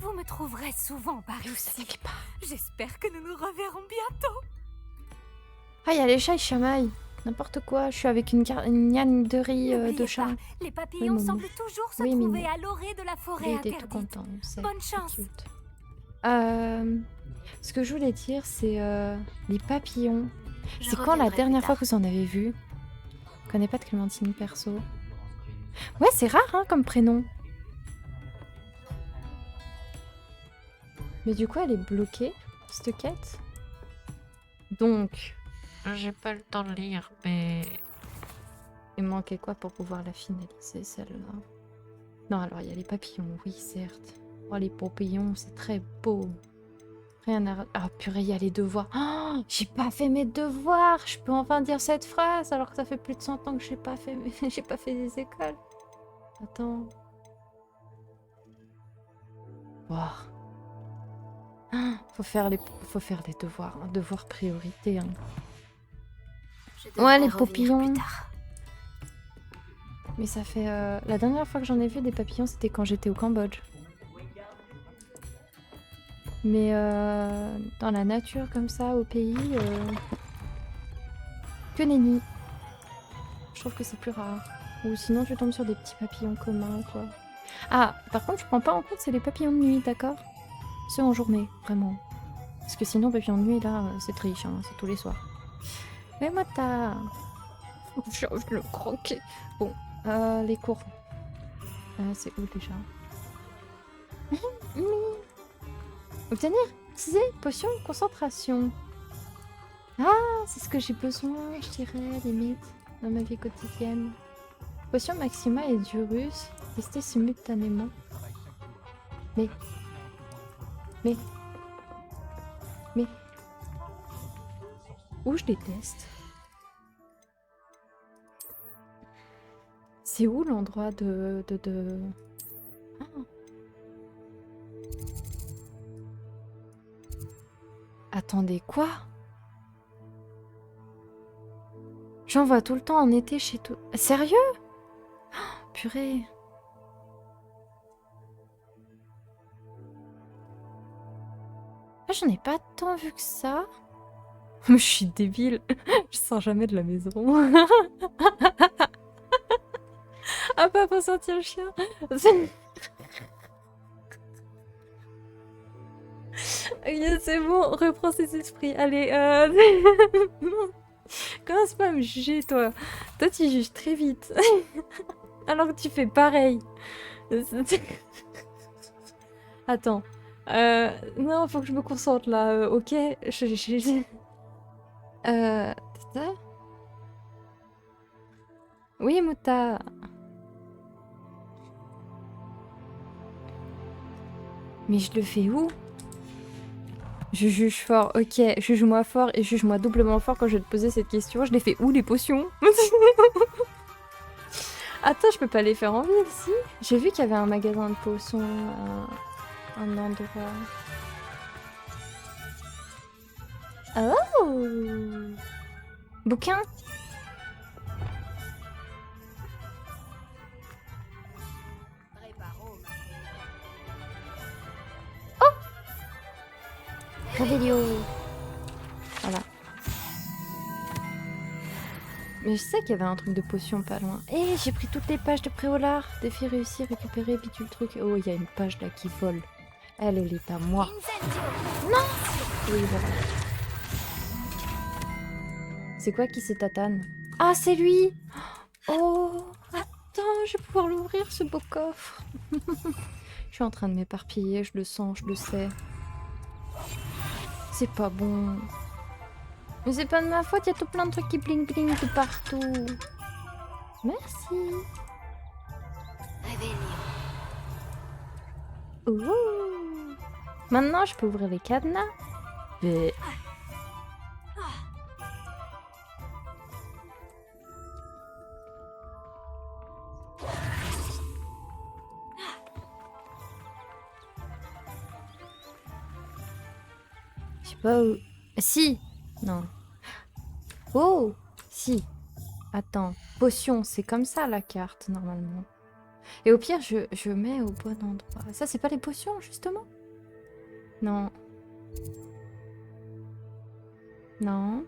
Vous me trouverez souvent par Vous ici. savez pas. J'espère que nous nous reverrons bientôt. Ah, il y a les chats, ils chamaillent. N'importe quoi, je suis avec une gnanerie de N'oubliez chat. pas, les papillons Moumou. semblent toujours se Oui, trouver Minou. à l'orée de la Il forêt était tout interdite. content, c'est Bonne chance. cute. Ce que je voulais dire, c'est les papillons. Je C'est quand la reviendrai dernière plus fois tard. que vous en avez vu? Je connais pas de Clémentine perso. Ouais, c'est rare hein, comme prénom. Mais du coup, elle est bloquée, cette quête. Donc, j'ai pas le temps de lire, mais... Il me manquait quoi pour pouvoir la finaliser, celle-là? Non, alors, il y a les papillons, oui, certes. Oh, les papillons, c'est très beau. Rien à... Ah, purée, il y a les devoirs. Oh, j'ai pas fait mes devoirs. Je peux enfin dire cette phrase, alors que ça fait plus de 100 ans que j'ai pas fait j'ai pas fait des écoles. Attends. Wow. Ah, faut faire les devoirs. Un devoir priorité. Hein. Je Ouais, devrais les revenir papillons. plus tard. Mais ça fait... La dernière fois que j'en ai vu des papillons, c'était quand j'étais au Cambodge. Mais dans la nature comme ça, au pays, que nenni. Je trouve que c'est plus rare. Ou sinon tu tombes sur des petits papillons communs quoi. Ah, par contre je prends pas en compte, c'est les papillons de nuit, d'accord? Ceux en journée, vraiment. Parce que sinon papillons de nuit là, c'est triche, hein, c'est tous les soirs. Mais moi t'as... J'ai envie de le croquer. Bon, les cours. C'est où déjà? Obtenir, utiliser, potion, concentration. Ah, c'est ce que j'ai besoin, je dirais, limite, dans ma vie quotidienne. Potion Maxima et Durus, tester simultanément. Mais... Où je les teste? C'est où l'endroit de... Ah. Attendez, quoi? J'en vois tout le temps en été chez tout... Sérieux? Oh, purée. Ah, j'en ai pas tant vu que ça. Je suis débile. Je sors jamais de la maison. Ah bah, faut sortir le chien. Ok, c'est bon, reprends ses esprits. Allez, commence pas à me juger, toi. Toi, tu juges très vite. Alors que tu fais pareil. Attends. Non, faut que je me concentre là. Ok. Tata. Oui, Mouta. Mais je le fais où? Je juge fort. Ok, juge-moi fort et juge-moi doublement fort quand je vais te poser cette question. Je les fais où les potions? Attends, je peux pas les faire en ville, si? J'ai vu qu'il y avait un magasin de potions à un endroit. Oh! Bouquin? Réveillon. Voilà. Mais je sais qu'il y avait un truc de potion pas loin. Eh, j'ai pris toutes les pages de Préolard. Défi réussi, récupérer, bidule le truc. Oh, il y a une page là qui vole. Elle est à moi. Non! Oui, voilà. C'est quoi qui se tatane? Ah, c'est lui! Oh! Attends, je vais pouvoir l'ouvrir ce beau coffre. Je suis en train de m'éparpiller, je le sens, je le sais. C'est pas bon. Mais c'est pas de ma faute, il y a tout plein de trucs qui bling bling tout partout. Merci. Ouh. Maintenant, je peux ouvrir les cadenas. Mais... je sais pas où... Si. Non. Oh. Si. Attends. Potion, c'est comme ça la carte, normalement. Et au pire, je mets au bon endroit. Ça, c'est pas les potions, justement? Non. Non.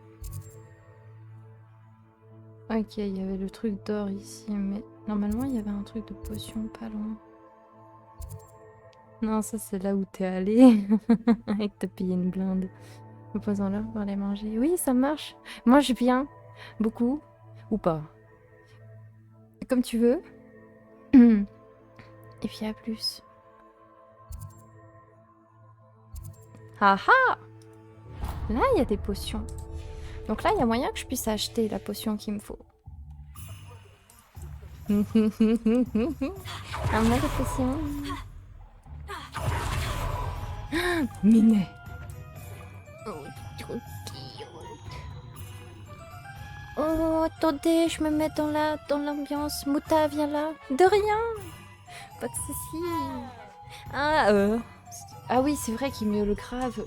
Ok, il y avait le truc d'or ici, mais normalement, il y avait un truc de potion pas loin. Non, ça, c'est là où t'es allé. Et que t'as payé une blinde. Reposons-leur pour les manger. Oui, ça marche. Moi, je viens. Beaucoup. Ou pas. Comme tu veux. Et puis à plus. Ah ah! Là, il y a des potions. Donc là, il y a moyen que je puisse acheter la potion qu'il me faut. Un mot de potion. Minet. Oh, attendez, je me mets dans l'ambiance. Mouta, viens là. De rien. Pas de soucis. Ah oui, c'est vrai qu'il me le grave.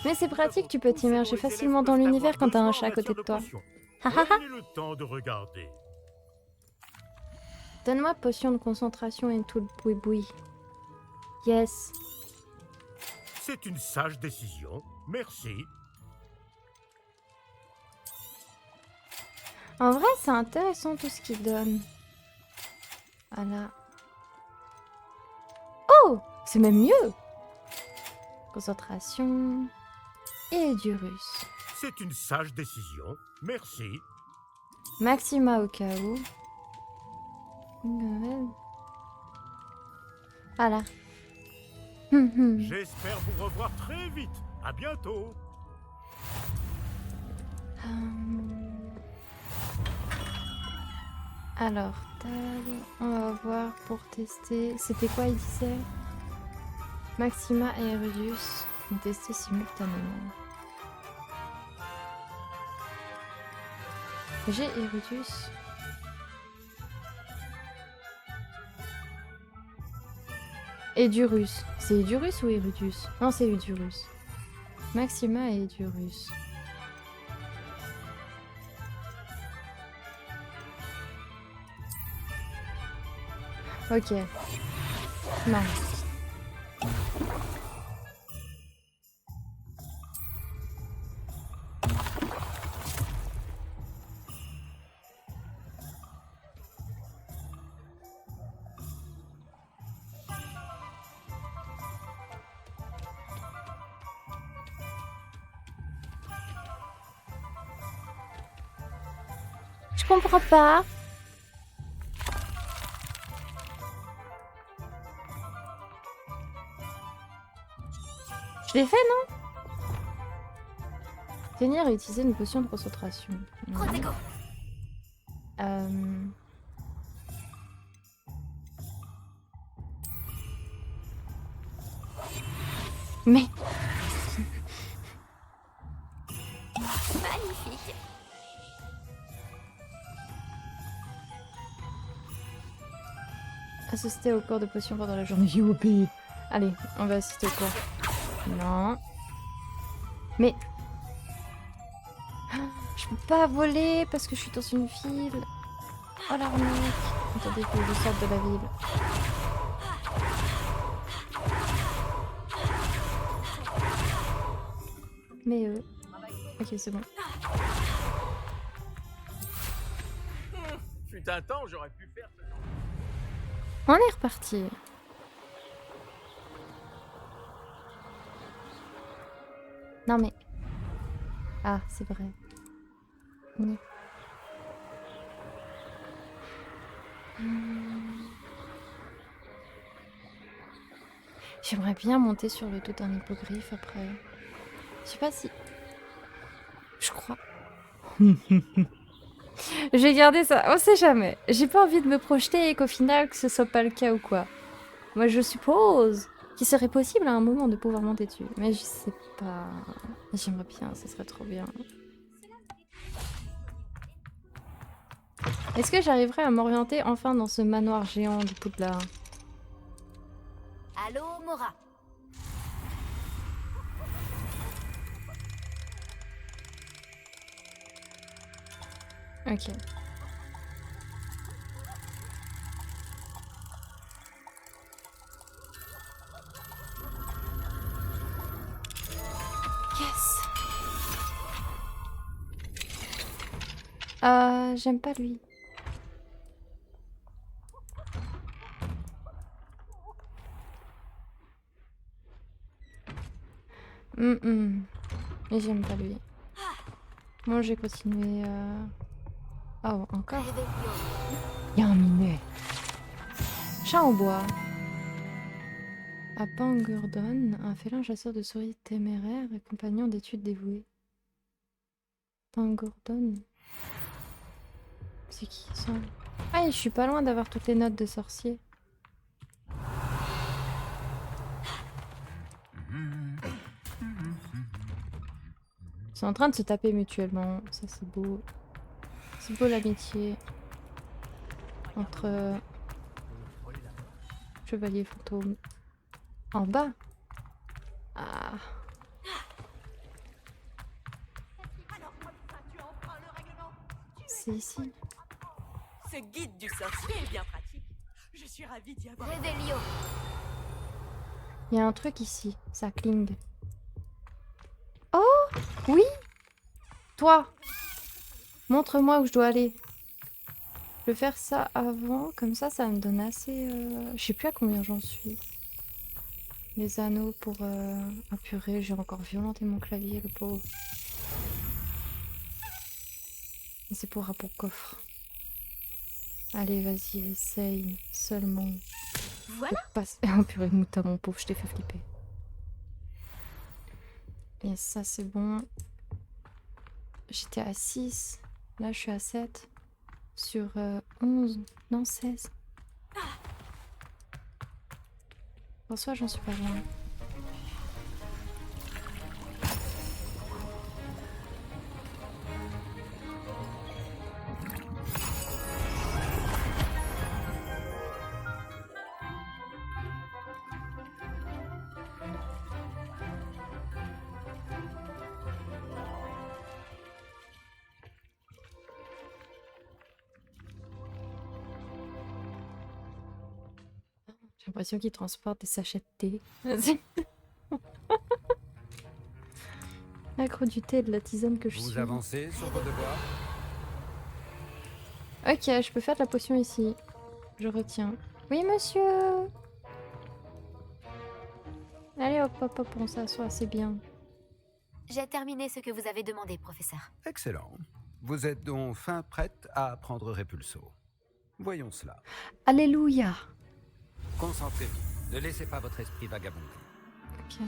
Mais c'est pratique, tu peux t'immerger facilement dans l'univers quand t'as un chat à côté de toi. Prenez le temps de regarder. Donne-moi potion de concentration et tout le boui-boui. Yes. C'est une sage décision. Merci. En vrai, c'est intéressant tout ce qu'il donne. Voilà. Oh! C'est même mieux! Concentration. Et du russe. C'est une sage décision. Merci. Maxima au cas où. Voilà. J'espère vous revoir très vite. À bientôt. Alors, on va voir pour tester. C'était quoi il disait? Maxima et Erudius ont testé simultanément. J'ai Erudius. Edurus. C'est Edurus ou Erudius? Non, c'est Edurus. Maxima et Edurus. Ok. Non. Je comprends pas. Je l'ai fait, non? Tenir et utiliser une potion de concentration. Protego. Mais... Magnifique. Assister au cours de potions pendant la journée. Youpi. Allez, on va assister au cours. Non. Mais... Je peux pas voler parce que je suis dans une ville. Oh l'arnaque. Attendez que je sorte de la ville. Mais ok, c'est bon. Fut un temps, j'aurais pu faire ce genre. On est reparti. Non mais... Ah, c'est vrai. Oui. J'aimerais bien monter sur le dos d'un hippogriffe après. Je sais pas si... Je crois. J'ai gardé ça, on sait jamais. J'ai pas envie de me projeter et qu'au final que ce soit pas le cas ou quoi. Moi je suppose qu'il serait possible à un moment de pouvoir monter dessus. Mais je sais pas... J'aimerais bien, ça serait trop bien. Est-ce que j'arriverai à m'orienter enfin dans ce manoir géant du Poudlard? Allô, Mora. Ok. Yes. J'aime pas lui. Et j'aime pas lui. Moi, j'ai continué. Oh, encore. Il y a un minet. Chat en bois. À Pangurdon, un félin chasseur de souris téméraire et compagnon d'études dévoué. Pangurdon. C'est qui ça? Ah, je suis pas loin d'avoir toutes les notes de sorcier. Ils sont en train de se taper mutuellement. Ça, c'est beau. C'est beau l'amitié entre chevalier fantôme. En bas. Ah. C'est ici. Ce guide du sorcier est bien pratique. Je suis ravie d'y avoir... Revelio. Il y a un truc ici. Ça clingue. Oh oui. Toi. Montre-moi où je dois aller. Je vais faire ça avant. Comme ça me donne assez... Je sais plus à combien j'en suis. Les anneaux pour... Ah purée, j'ai encore violenté mon clavier, le pauvre. Et c'est pour un bon coffre. Allez, vas-y, essaye seulement. Voilà. Oh purée, Mouta, mon pauvre, je t'ai fait flipper. Et ça, c'est bon. J'étais à 6. Là, je suis à 7. Sur 11. Non, 16. En soi, j'en suis pas loin. J'ai l'impression qu'il transporte des sachets de thé. L'accro du thé et de la tisane que je suis. Vous avancez sur vos devoirs? Ok, je peux faire de la potion ici. Je retiens. Oui, monsieur. Allez, hop, hop, hop, on s'assoit, c'est bien. J'ai terminé ce que vous avez demandé, professeur. Excellent. Vous êtes donc fin prête à prendre Repulso. Voyons cela. Alléluia. Concentrez-vous. Ne laissez pas votre esprit vagabonder. Ok.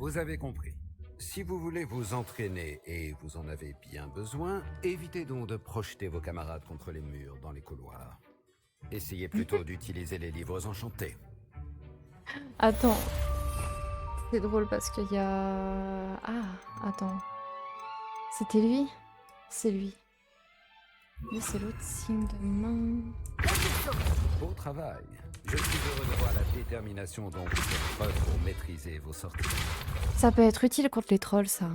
Vous avez compris. Si vous voulez vous entraîner et vous en avez bien besoin, évitez donc de projeter vos camarades contre les murs dans les couloirs. Essayez plutôt d'utiliser les livres enchantés. Attends. C'est drôle parce qu'il y a... Ah, attends. C'était lui? C'est lui. Lui, c'est l'autre signe de main. Beau travail. Je suis heureux de voir la détermination dont vous faites preuve pour maîtriser vos sorties. Ça peut être utile contre les trolls, ça.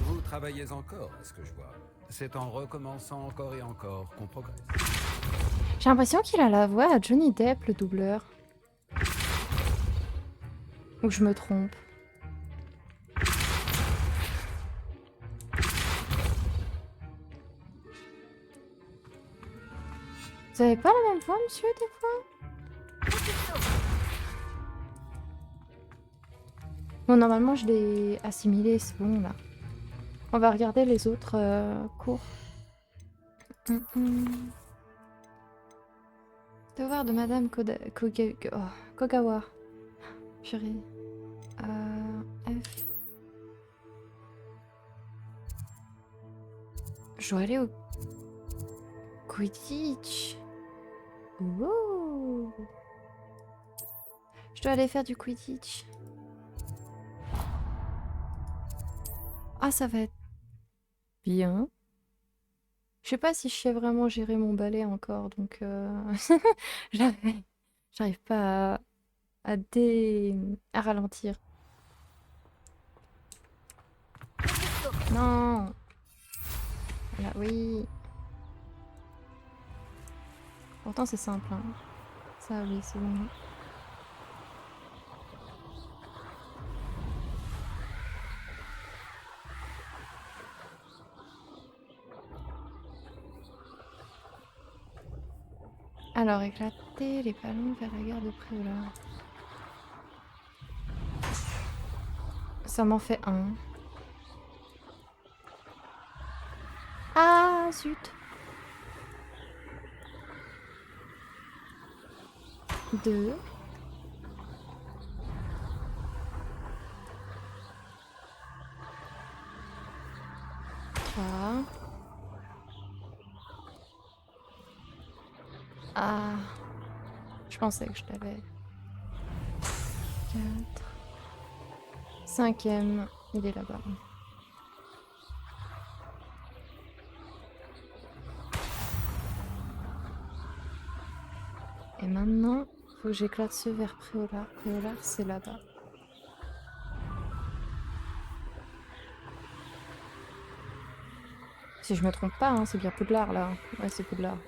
Vous travaillez encore, à ce que je vois. C'est en recommençant encore et encore qu'on progresse. J'ai l'impression qu'il a la voix à Johnny Depp, le doubleur. Ou je me trompe. Vous avez pas la même voix, monsieur, des fois? Bon, normalement, je l'ai assimilé, c'est bon, là. On va regarder les autres cours. Devoir de Madame Kogawa. Purée. F. Je dois aller au Quidditch. Ouh. Je dois aller faire du Quidditch. Ah, ça va être bien. Je sais pas si je sais vraiment gérer mon balai encore, donc j'arrive pas à ralentir. Non. Voilà, oui. Pourtant c'est simple, hein. Ça oui, c'est bon. Alors, éclater les ballons vers la gare de Préolard. Ça m'en fait un. Ah, zut. 2. 3. Ah, je pensais que je l'avais. 4. 5e, il est là-bas. Et maintenant, faut que j'éclate ce vers Préolard. Préolard, c'est là-bas. Si je me trompe pas, hein, c'est bien Poudlard là. Ouais, c'est Poudlard.